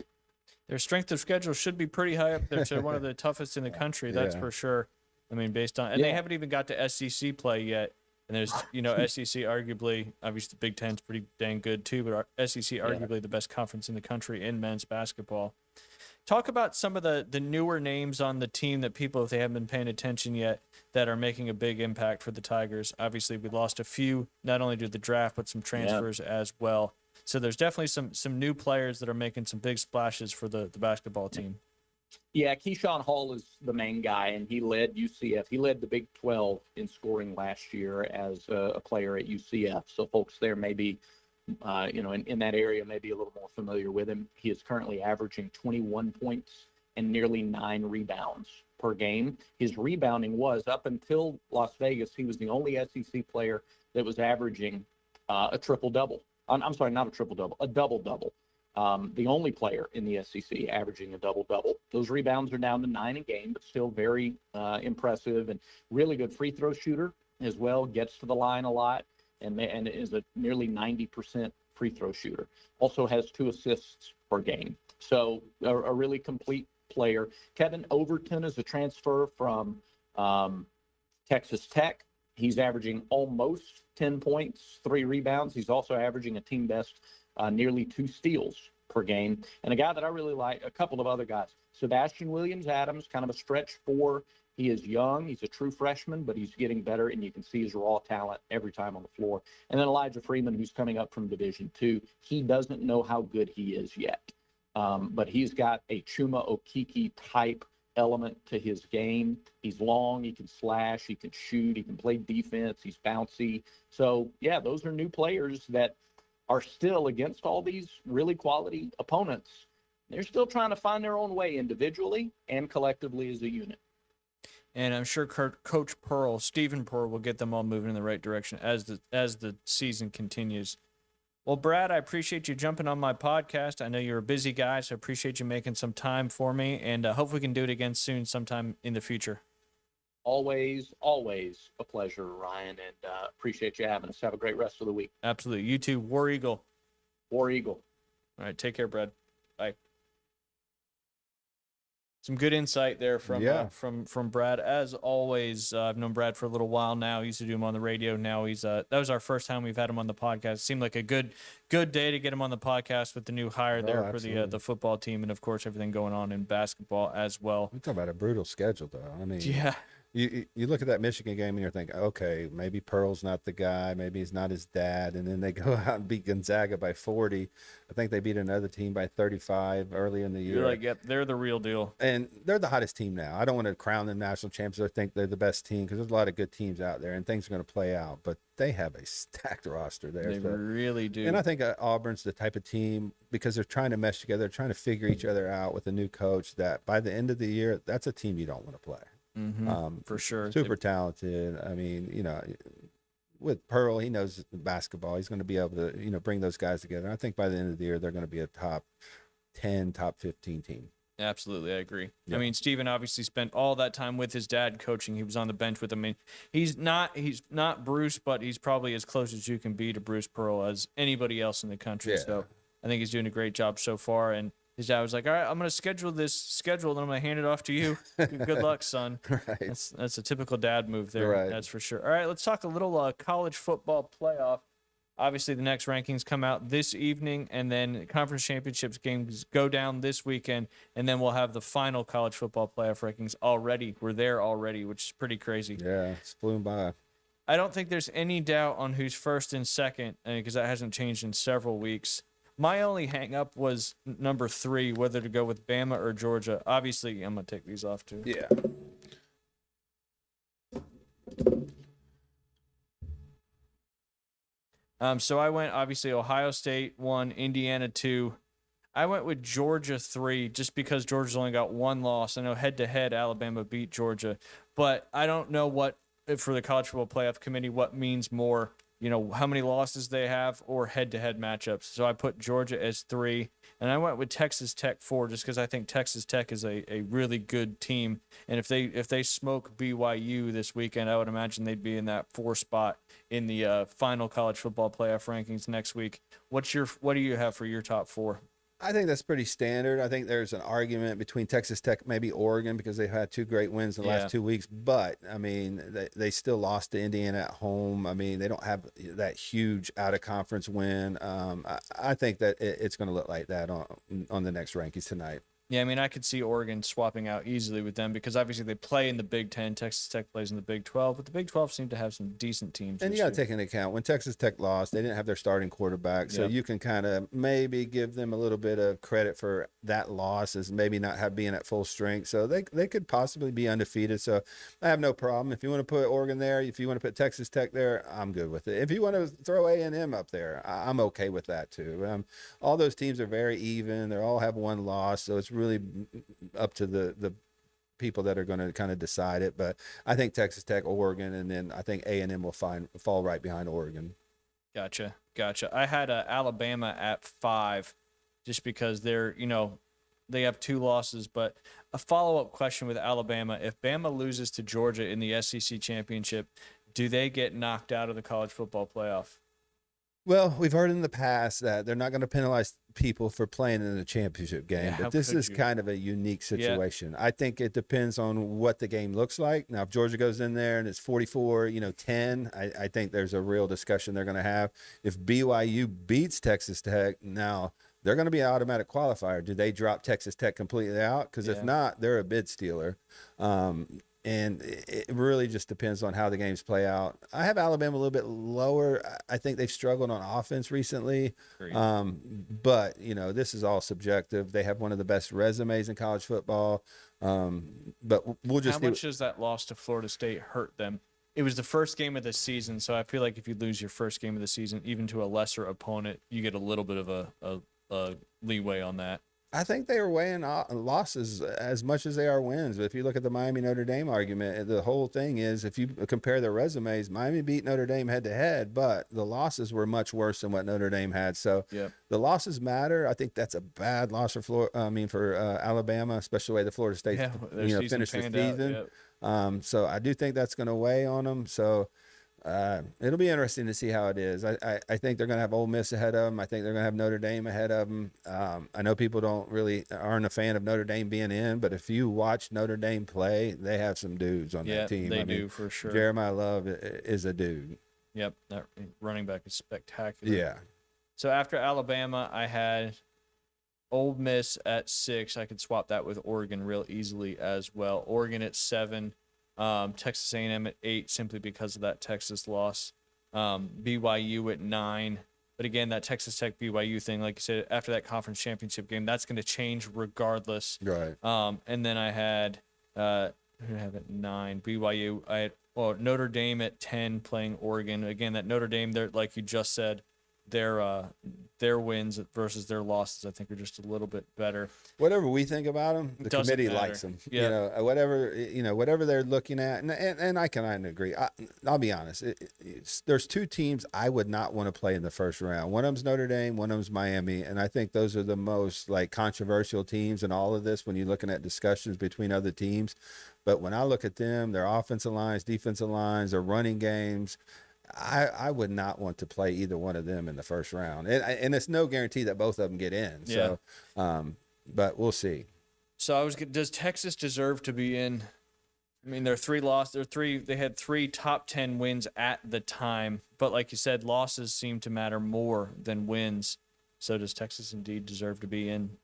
Their strength of schedule should be pretty high up there to one of the toughest in the country. That's for sure. I mean, based on, and they haven't even got to SEC play yet. And there's, SEC arguably, obviously the Big Ten's pretty dang good too, but SEC arguably the best conference in the country in men's basketball. Talk about some of the newer names on the team that people, if they haven't been paying attention yet, that are making a big impact for the Tigers. Obviously, we lost a few, not only due to the draft, but some transfers as well. So there's definitely some new players that are making some big splashes for the basketball team. Yeah, Keyshawn Hall is the main guy, and he led UCF. He led the Big 12 in scoring last year as a player at UCF. So folks there may be, in that area, may be a little more familiar with him. He is currently averaging 21 points and nearly 9 rebounds per game. His rebounding was, up until Las Vegas, he was the only SEC player that was averaging a triple-double. I'm sorry, not a triple-double, a double-double. The only player in the SEC averaging a double-double. Those rebounds are down to 9 a game, but still very impressive, and really good free throw shooter as well, gets to the line a lot, and is a nearly 90% free throw shooter. Also has 2 assists per game. So a really complete player. Kevin Overton is a transfer from Texas Tech. He's averaging almost 10 points, 3 rebounds. He's also averaging a team best nearly 2 steals per game. And a guy that I really like, a couple of other guys, Sebastian Williams-Adams, kind of a stretch 4. He is young. He's a true freshman, but he's getting better, and you can see his raw talent every time on the floor. And then Elijah Freeman, who's coming up from Division II. He doesn't know how good he is yet, but he's got a Chuma Okeke type element to his game. He's long, he can slash, he can shoot, he can play defense, he's bouncy. So, yeah, those are new players that are still, against all these really quality opponents, they're still trying to find their own way individually and collectively as a unit. And I'm sure Coach Pearl, Stephen Pearl, will get them all moving in the right direction as the season continues. Well, Brad, I appreciate you jumping on my podcast. I know you're a busy guy, so I appreciate you making some time for me, and hope we can do it again soon sometime in the future. Always a pleasure, Ryan, and appreciate you having us. Have a great rest of the week. Absolutely. You too. War Eagle. War Eagle. All right. Take care, Brad. Bye. Some good insight there from Brad. As always, I've known Brad for a little while now. He used to do him on the radio. Now he's that was our first time we've had him on the podcast. It seemed like a good day to get him on the podcast with the new hire there for the football team, and of course everything going on in basketball as well. We talk about a brutal schedule, though. I mean, yeah. You look at that Michigan game and you're thinking, okay, maybe Pearl's not the guy, maybe he's not his dad, and then they go out and beat Gonzaga by 40. I think they beat another team by 35 early in the year. You're like, yep, they're the real deal. And they're the hottest team now. I don't want to crown them national champions or think they're the best team, because there's a lot of good teams out there and things are going to play out, but they have a stacked roster there. They really do. And I think Auburn's the type of team, because they're trying to mesh together, trying to figure each other out with a new coach, that by the end of the year, that's a team you don't want to play. Mm-hmm. For sure. Super talented. I mean, with Pearl, he knows basketball. He's going to be able to, bring those guys together. I think by the end of the year, they're going to be a top 10, top 15 team. Absolutely. I agree. Yeah. I mean, Steven obviously spent all that time with his dad coaching. He was on the bench with him. I mean, he's not Bruce, but he's probably as close as you can be to Bruce Pearl as anybody else in the country. Yeah. So I think he's doing a great job so far. And his dad was like, all right, I'm going to schedule this schedule, and I'm going to hand it off to you. Good luck, son. Right. That's a typical dad move there. Right. That's for sure. All right, let's talk a little college football playoff. Obviously, the next rankings come out this evening, and then conference championships games go down this weekend, and then we'll have the final college football playoff rankings already. We're there already, which is pretty crazy. Yeah, it's flown by. I don't think there's any doubt on who's first and second, because that hasn't changed in several weeks. My only hang-up was number 3, whether to go with Bama or Georgia. Obviously, I'm going to take these off, too. Yeah. So I went, obviously, Ohio State 1, Indiana 2. I went with Georgia 3 just because Georgia's only got 1 loss. I know head-to-head Alabama beat Georgia, but I don't know what, for the College Football Playoff Committee, what means more. how many losses they have or head-to-head matchups. So I put Georgia as 3, and I went with Texas Tech 4 just because I think Texas Tech is a really good team. And if they smoke BYU this weekend, I would imagine they'd be in that 4 spot in the final college football playoff rankings next week. What do you have for your top 4? I think that's pretty standard. I think there's an argument between Texas Tech, maybe Oregon, because they've had 2 great wins in the last 2 weeks. But, I mean, they still lost to Indiana at home. I mean, they don't have that huge out-of-conference win. I think that it's going to look like that on the next rankings tonight. Yeah, I mean, I could see Oregon swapping out easily with them because obviously they play in the Big Ten. Texas Tech plays in the Big 12, but the Big 12 seem to have some decent teams. And you got to take into account when Texas Tech lost, they didn't have their starting quarterback, so you can kind of maybe give them a little bit of credit for that loss as maybe not being at full strength. So they could possibly be undefeated. So I have no problem if you want to put Oregon there. If you want to put Texas Tech there, I'm good with it. If you want to throw A&M up there, I'm okay with that too. All those teams are very even. They all have 1 loss, so it's really up to the people that are going to kind of decide it. But I think Texas Tech, Oregon, and then I think A&M will fall right behind Oregon. Gotcha. I had Alabama at 5 just because they have 2 losses. But a follow-up question with Alabama, if Bama loses to Georgia in the SEC championship, do they get knocked out of the college football playoff? Well, we've heard in the past that they're not going to penalize people for playing in a championship game, but this is kind of a unique situation. I think it depends on what the game looks like. Now, if Georgia goes in there and it's 44-10, I think there's a real discussion they're going to have. If BYU beats Texas Tech, now they're going to be an automatic qualifier. Do they drop Texas Tech completely out? Because if not, they're a bid stealer. And it really just depends on how the games play out. I have Alabama a little bit lower. I think they've struggled on offense recently. But, this is all subjective. They have one of the best resumes in college football. But we'll just How much does that loss to Florida State hurt them? It was the first game of the season, so I feel like if you lose your first game of the season, even to a lesser opponent, you get a little bit of a leeway on that. I think they are weighing losses as much as they are wins. But if you look at the Miami-Notre Dame argument, the whole thing is if you compare their resumes, Miami beat Notre Dame head-to-head, but the losses were much worse than what Notre Dame had. So the losses matter. I think that's a bad loss for Alabama, especially the way the Florida State finished the season. So I do think that's going to weigh on them. So it'll be interesting to see how it is. I think they're going to have Ole Miss ahead of them. I think they're going to have Notre Dame ahead of them. I know people aren't a fan of Notre Dame being in, but if you watch Notre Dame play, they have some dudes on that team. They do for sure. Jeremiah Love is a dude. Yep, that running back is spectacular. Yeah. So after Alabama, I had Ole Miss at 6. I could swap that with Oregon real easily as well. Oregon at 7. Texas A&M at 8 simply because of that Texas loss. BYU at 9. But again, that Texas Tech BYU thing, like you said, after that conference championship game, that's going to change regardless. Right. And then I had who did I have at 9? BYU. I had Notre Dame at 10 playing Oregon. Again, that Notre Dame, they're like you just said, their wins versus their losses, I think, are just a little bit better. Whatever we think about them, the committee likes them. Yeah. Whatever they're looking at, and I can agree. I'll be honest. There's 2 teams I would not want to play in the first round. One of them's Notre Dame, one of them's Miami, and I think those are the most controversial teams in all of this when you're looking at discussions between other teams. But when I look at them, their offensive lines, defensive lines, their running games, I would not want to play either one of them in the first round. And it's no guarantee that both of them get in. So, but we'll see. So does Texas deserve to be in? I mean, they had 3 top 10 wins at the time, but like you said, losses seem to matter more than wins. So does Texas indeed deserve to be in?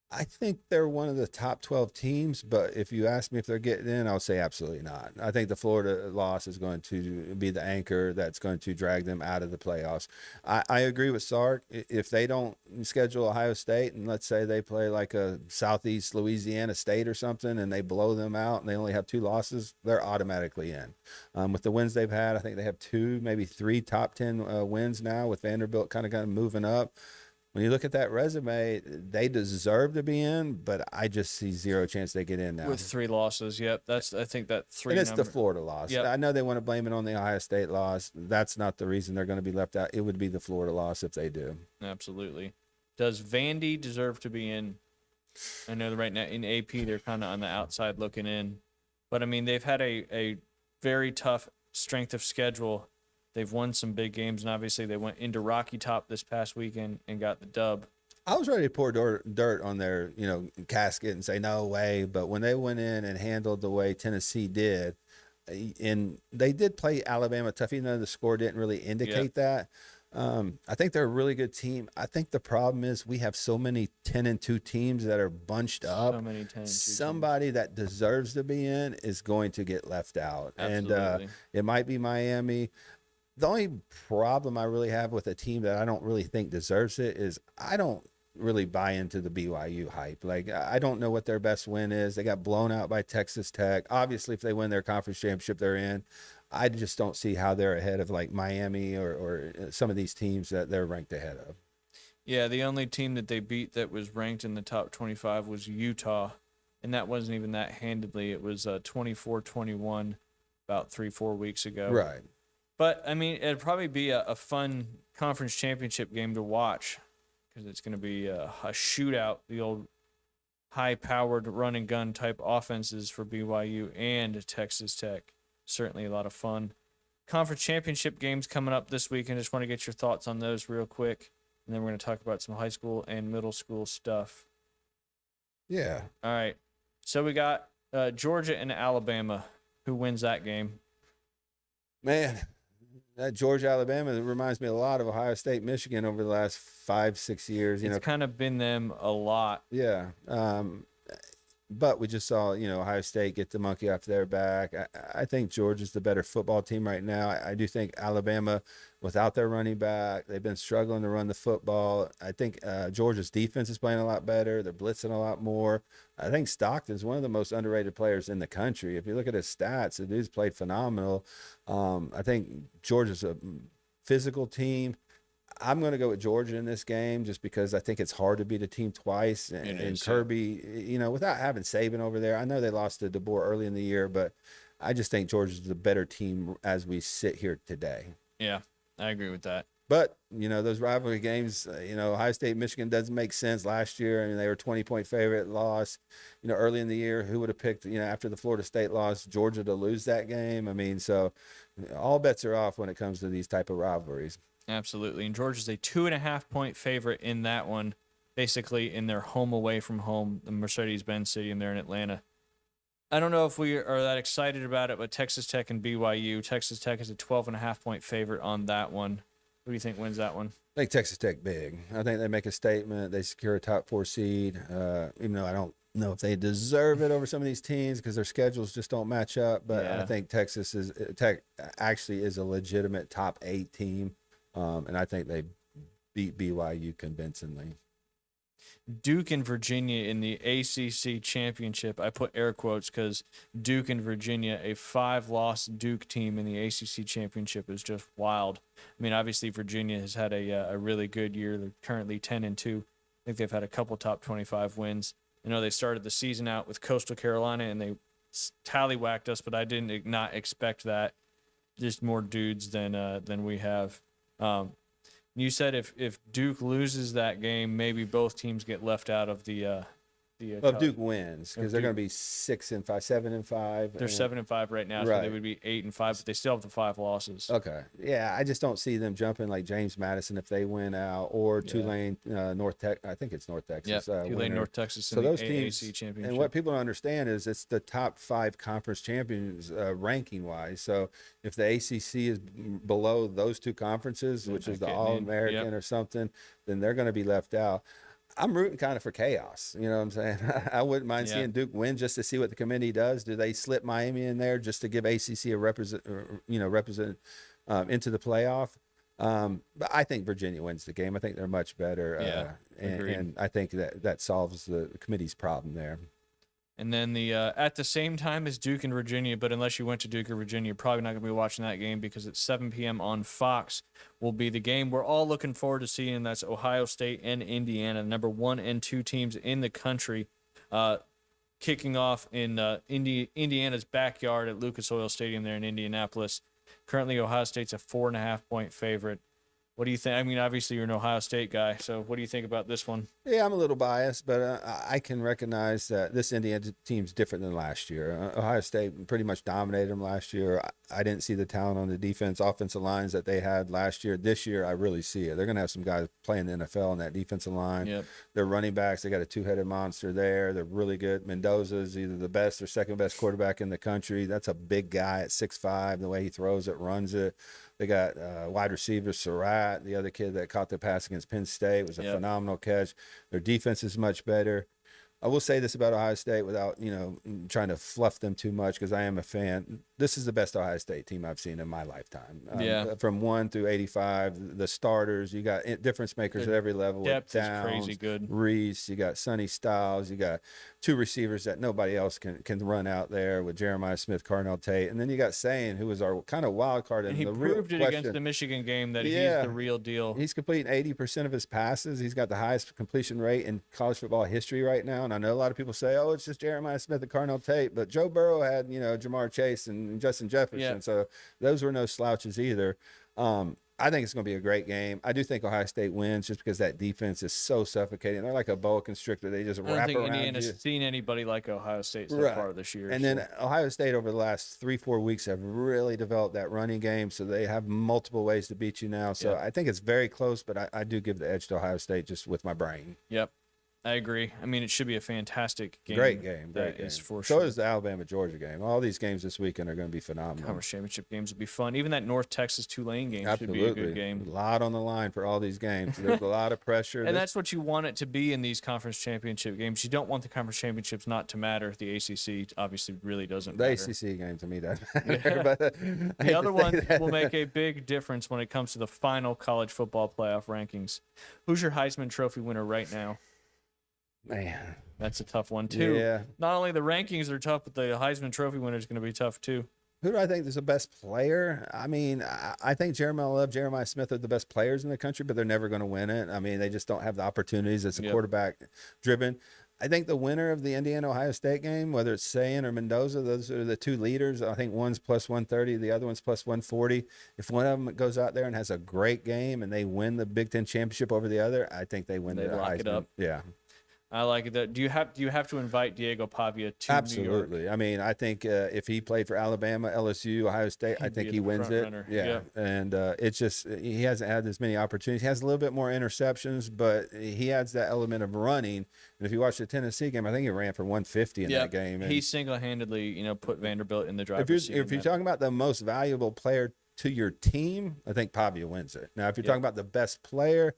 I think they're one of the top 12 teams, but if you ask me if they're getting in, I'll say absolutely not. I think the Florida loss is going to be the anchor that's going to drag them out of the playoffs. I agree with Sark. If they don't schedule Ohio State and let's say they play like a Southeast Louisiana State or something and they blow them out and they only have 2 losses, they're automatically in. With the wins they've had, I think they have 2, maybe 3 top 10 wins now with Vanderbilt kind of moving up. when you look at that resume, they deserve to be in, but I just see zero chance they get in now. With 3 losses. Yep. I think that 3 And it's number. the Florida loss. Yep. I know they want to blame it on the Ohio State loss. That's not the reason they're going to be left out. It would be the Florida loss if they do. Absolutely. Does Vandy deserve to be in? I know that right now in AP they're kind of on the outside looking in. But, I mean, they've had a very tough strength of schedule. They've won some big games, and obviously they went into Rocky Top this past weekend and got the dub. I was ready to pour dirt on their, casket and say no way. But when they went in and handled the way Tennessee did, and they did play Alabama tough, even though the score didn't really indicate that. I think they're a really good team. I think the problem is we have so many 10-2 teams that are bunched up. So many 10-2 Somebody that deserves to be in is going to get left out. Absolutely. And it might be Miami. The only problem I really have with a team that I don't really think deserves it is I don't really buy into the BYU hype. Like, I don't know what their best win is. They got blown out by Texas Tech. Obviously, if they win their conference championship, they're in. I just don't see how they're ahead of like Miami or some of these teams that they're ranked ahead of. Yeah, the only team that they beat that was ranked in the top 25 was Utah, and that wasn't even that handedly. It was 24-21 about 3-4 weeks ago. Right. But, I mean, it'd probably be a fun conference championship game to watch because it's going to be a shootout, the old high-powered run-and-gun type offenses for BYU and Texas Tech. Certainly a lot of fun. Conference championship games coming up this week, and just want to get your thoughts on those real quick, and then we're going to talk about some high school and middle school stuff. Yeah. All right. So we got Georgia and Alabama. Who wins that game? Man, that Georgia, Alabama, that reminds me a lot of Ohio State, Michigan over the last 5-6 years. It's kind of been them a lot. Yeah. But we just saw, Ohio State get the monkey off their back. I think Georgia's the better football team right now. I do think Alabama, without their running back, they've been struggling to run the football. I think Georgia's defense is playing a lot better. They're blitzing a lot more. I think Stockton's one of the most underrated players in the country. If you look at his stats, the dude's played phenomenal. I think Georgia's a physical team. I'm going to go with Georgia in this game just because I think it's hard to beat a team twice. And Kirby, without having Saban over there, I know they lost to DeBoer early in the year, but I just think Georgia's the better team as we sit here today. Yeah, I agree with that. But, those rivalry games, Ohio State, Michigan doesn't make sense last year. I mean, they were 20-point favorite, loss, early in the year. Who would have picked, after the Florida State loss, Georgia to lose that game? I mean, so all bets are off when it comes to these type of rivalries. Absolutely. And Georgia's a 2.5-point favorite in that one, basically in their home away from home, the Mercedes-Benz Stadium there in Atlanta. I don't know if we are that excited about it, but Texas Tech and BYU. Texas Tech is a 12.5-point favorite on that one. Who do you think wins that one? I think Texas Tech big. I think they make a statement. They secure a top 4 seed, even though I don't know if they deserve it over some of these teams because their schedules just don't match up. But Yeah. I think Tech actually is a legitimate top 8 team. And I think they beat BYU convincingly. Duke and Virginia in the ACC championship. I put air quotes because Duke and Virginia, a 5-loss Duke team in the ACC championship, is just wild. I mean, obviously Virginia has had a really good year. They're currently 10-2. I think they've had a couple top 25 wins. I know they started the season out with Coastal Carolina and they tallywhacked us, but I did not expect that. Just more dudes than we have. You said if Duke loses that game, maybe both teams get left out of the Well, if Duke wins, because they're going to be 6-5, 7-5. They're 7-5 right now, so Right. they would be 8-5, but they still have the 5 losses. Okay. Yeah, I just don't see them jumping like James Madison if they win out, or Tulane, North Tech. I think it's North Texas. Yeah, Tulane, North Texas, So in the those AAC teams, championship. and what people don't understand is it's the top 5 conference champions ranking wise. So if the ACC is below those 2 conferences, which is the All-American or something, then they're going to be left out. I'm rooting kind of for chaos. You know what I'm saying? I wouldn't mind seeing Duke win just to see what the committee does. Do they slip Miami in there just to give ACC a represent into the playoff? But I think Virginia wins the game. I think they're much better. And I think that solves the committee's problem there. And then the at the same time as Duke and Virginia, but unless you went to Duke or Virginia, you're probably not going to be watching that game because it's 7 p.m. on Fox will be the game we're all looking forward to seeing. That's Ohio State and Indiana, number 1 and 2 teams in the country, kicking off in Indiana's backyard at Lucas Oil Stadium there in Indianapolis. Currently, Ohio State's a 4.5-point favorite. What do you think? I mean, obviously, you're an Ohio State guy, so what do you think about this one? Yeah, I'm a little biased, but I can recognize that this Indiana team's different than last year. Ohio State pretty much dominated them last year. I didn't see the talent on the offensive lines that they had last year. This year, I really see it. They're going to have some guys playing the NFL in that defensive line. Yep. They're running backs. They got a two-headed monster there. They're really good. Mendoza's either the best or second best quarterback in the country. That's a big guy at 6'5", the way he throws it, runs it. They got wide receiver Surratt, the other kid that caught the pass against Penn State, was a phenomenal catch. Their defense is much better. I will say this about Ohio State without, trying to fluff them too much because I am a fan. This is the best Ohio State team I've seen in my lifetime. From 1 through 85, the starters, you got difference makers at every level. Depth Downs, is crazy good. Reese, you got Sonny Styles, you got 2 receivers that nobody else can run out there with Jeremiah Smith, Carnell Tate, and then you got Sayin, who was our kind of wild card. And he proved it against the Michigan game that he's the real deal. He's completing 80% of his passes. He's got the highest completion rate in college football history right now. And I know a lot of people say, oh, it's just Jeremiah Smith and Carnell Tate. But Joe Burrow had, Jamar Chase and Justin Jefferson. Yeah. So those were no slouches either. I think it's going to be a great game. I do think Ohio State wins just because that defense is so suffocating. They're like a boa constrictor. They just wrap around you. I don't think Indiana's seen anybody like Ohio State so far this year. And then Ohio State over the last 3-4 weeks have really developed that running game, so they have multiple ways to beat you now. So I think it's very close, but I do give the edge to Ohio State just with my brain. Yep. I agree. I mean, it should be a fantastic game. Great game. That is for sure. sure. So is the Alabama-Georgia game. All these games this weekend are going to be phenomenal. Conference championship games will be fun. Even that North Texas Tulane game should be a good game. A lot on the line for all these games. There's a lot of pressure. And that's what you want it to be in these conference championship games. You don't want the conference championships not to matter. The ACC obviously really doesn't matter. The ACC game to me doesn't matter. But the other one will make a big difference when it comes to the final college football playoff rankings. Who's your Heisman Trophy winner right now? Man, that's a tough one too. Yeah. Not only the rankings are tough, but the Heisman Trophy winner is going to be tough too. Who do I think is the best player? I mean, I think Jeremiah Love, Jeremiah Smith are the best players in the country, but they're never going to win it. I mean, they just don't have the opportunities. It's a quarterback driven. I think the winner of the Indiana-Ohio State game, whether it's Sayin or Mendoza, those are the 2 leaders. I think one's plus 130, the other one's plus 140. If one of them goes out there and has a great game and they win the Big Ten championship over the other, I think they win the Heisman. Lock it up. Yeah. I like it. Do you have to invite Diego Pavia to New York? Absolutely. I mean, I think if he played for Alabama, LSU, Ohio State, I think he wins it. Yeah. And it's just he hasn't had as many opportunities. He has a little bit more interceptions, but he adds that element of running. And if you watch the Tennessee game, I think he ran for 150 in that game. And he single-handedly, put Vanderbilt in the driver's seat. If you're talking about the most valuable player to your team, I think Pavia wins it. Now, if you're talking about the best player,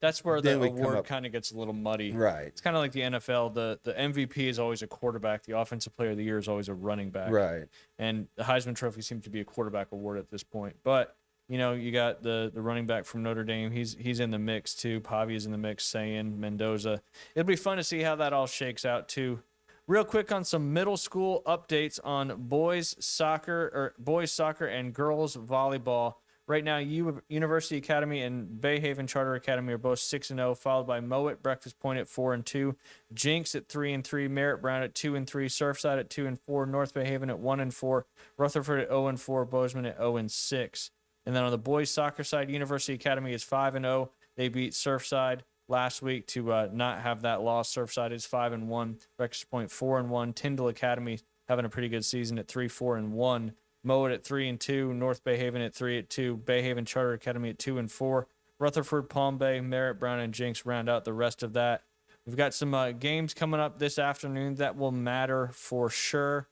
that's where the award kind of gets a little muddy. Right. It's kind of like the NFL. The MVP is always a quarterback. The Offensive Player of the Year is always a running back. Right. And the Heisman Trophy seems to be a quarterback award at this point. But, you got the running back from Notre Dame. He's in the mix, too. Pavia's in the mix, Sayin, Mendoza. It'll be fun to see how that all shakes out, too. Real quick on some middle school updates on boys soccer and girls volleyball. Right now, University Academy and Bayhaven Charter Academy are both 6-0, followed by Mowat Breakfast Point at 4-2, Jinx at 3-3, Merritt Brown at 2-3, Surfside at 2-4, North Bayhaven at 1-4, Rutherford at 0-4, Bozeman at 0-6. And then on the boys soccer side, University Academy is 5-0. They beat Surfside last week to not have that loss. Surfside is 5-1, Breakfast Point 4-1, Tyndall Academy having a pretty good season at 3-4-1. Mowat at 3-2, North Bayhaven at 3-2, Bayhaven Charter Academy at 2-4, Rutherford, Palm Bay, Merritt Brown, and Jinx round out the rest of that. We've got some games coming up this afternoon that will matter for sure.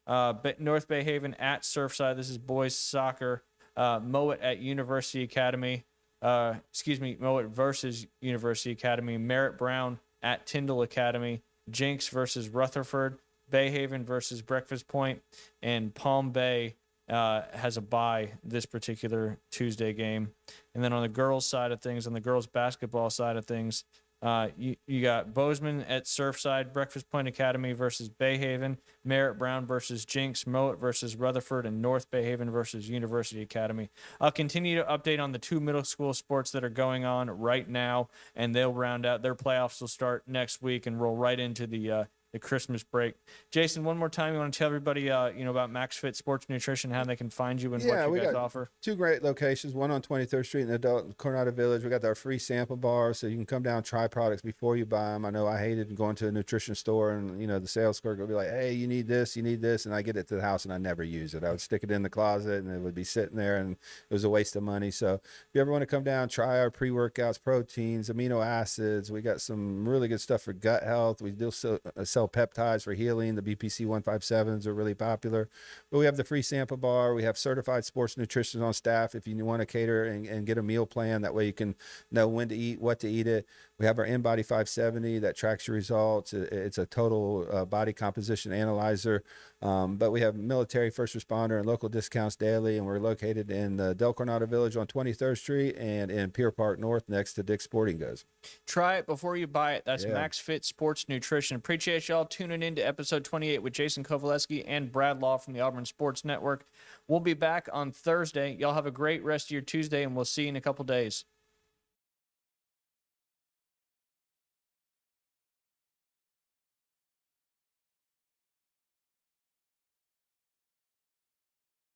North Bayhaven at Surfside. This is boys soccer. Mowat at University Academy. Mowat versus University Academy. Merritt Brown at Tyndall Academy. Jinx versus Rutherford. Bayhaven versus Breakfast Point, and Palm Bay has a bye this particular Tuesday game. And then on the girls' side of things, on the girls' basketball side of things, You got Bozeman at Surfside, Breakfast Point Academy versus Bayhaven, Merritt Brown versus Jinx, Mowat versus Rutherford, and North Bayhaven versus University Academy. I'll continue to update on the 2 middle school sports that are going on right now, and they'll round out their playoffs. Will start next week and roll right into the Christmas break. Jason, one more time, you want to tell everybody, about Max Fit Sports Nutrition, how they can find you and Yeah, what we you guys got offer? 2 great locations, one on 23rd Street in Adult Coronado Village. We got our free sample bar, so you can come down, try products before you buy them. I know I hated going to a nutrition store and, the sales clerk would be like, hey, you need this, and I get it to the house and I never use it. I would stick it in the closet and it would be sitting there and it was a waste of money. So if you ever want to come down, try our pre-workouts, proteins, amino acids. We got some really good stuff for gut health. We do sell peptides for healing. The BPC 157s are really popular. But we have the free sample bar. We have certified sports nutritionists on staff if you want to cater and get a meal plan. That way you can know when to eat, what to eat it. We have our InBody 570 that tracks your results. It's a total body composition analyzer. But we have military, first responder, and local discounts daily. And we're located in the Del Coronado Village on 23rd Street and in Pier Park North next to Dick's Sporting Goods. Try it before you buy it. That's Yeah. Max Fit Sports Nutrition. Appreciate y'all tuning in to episode 28 with Jason Kovaleski and Brad Law from the Auburn Sports Network. We'll be back on Thursday. Y'all have a great rest of your Tuesday, and we'll see you in a couple days.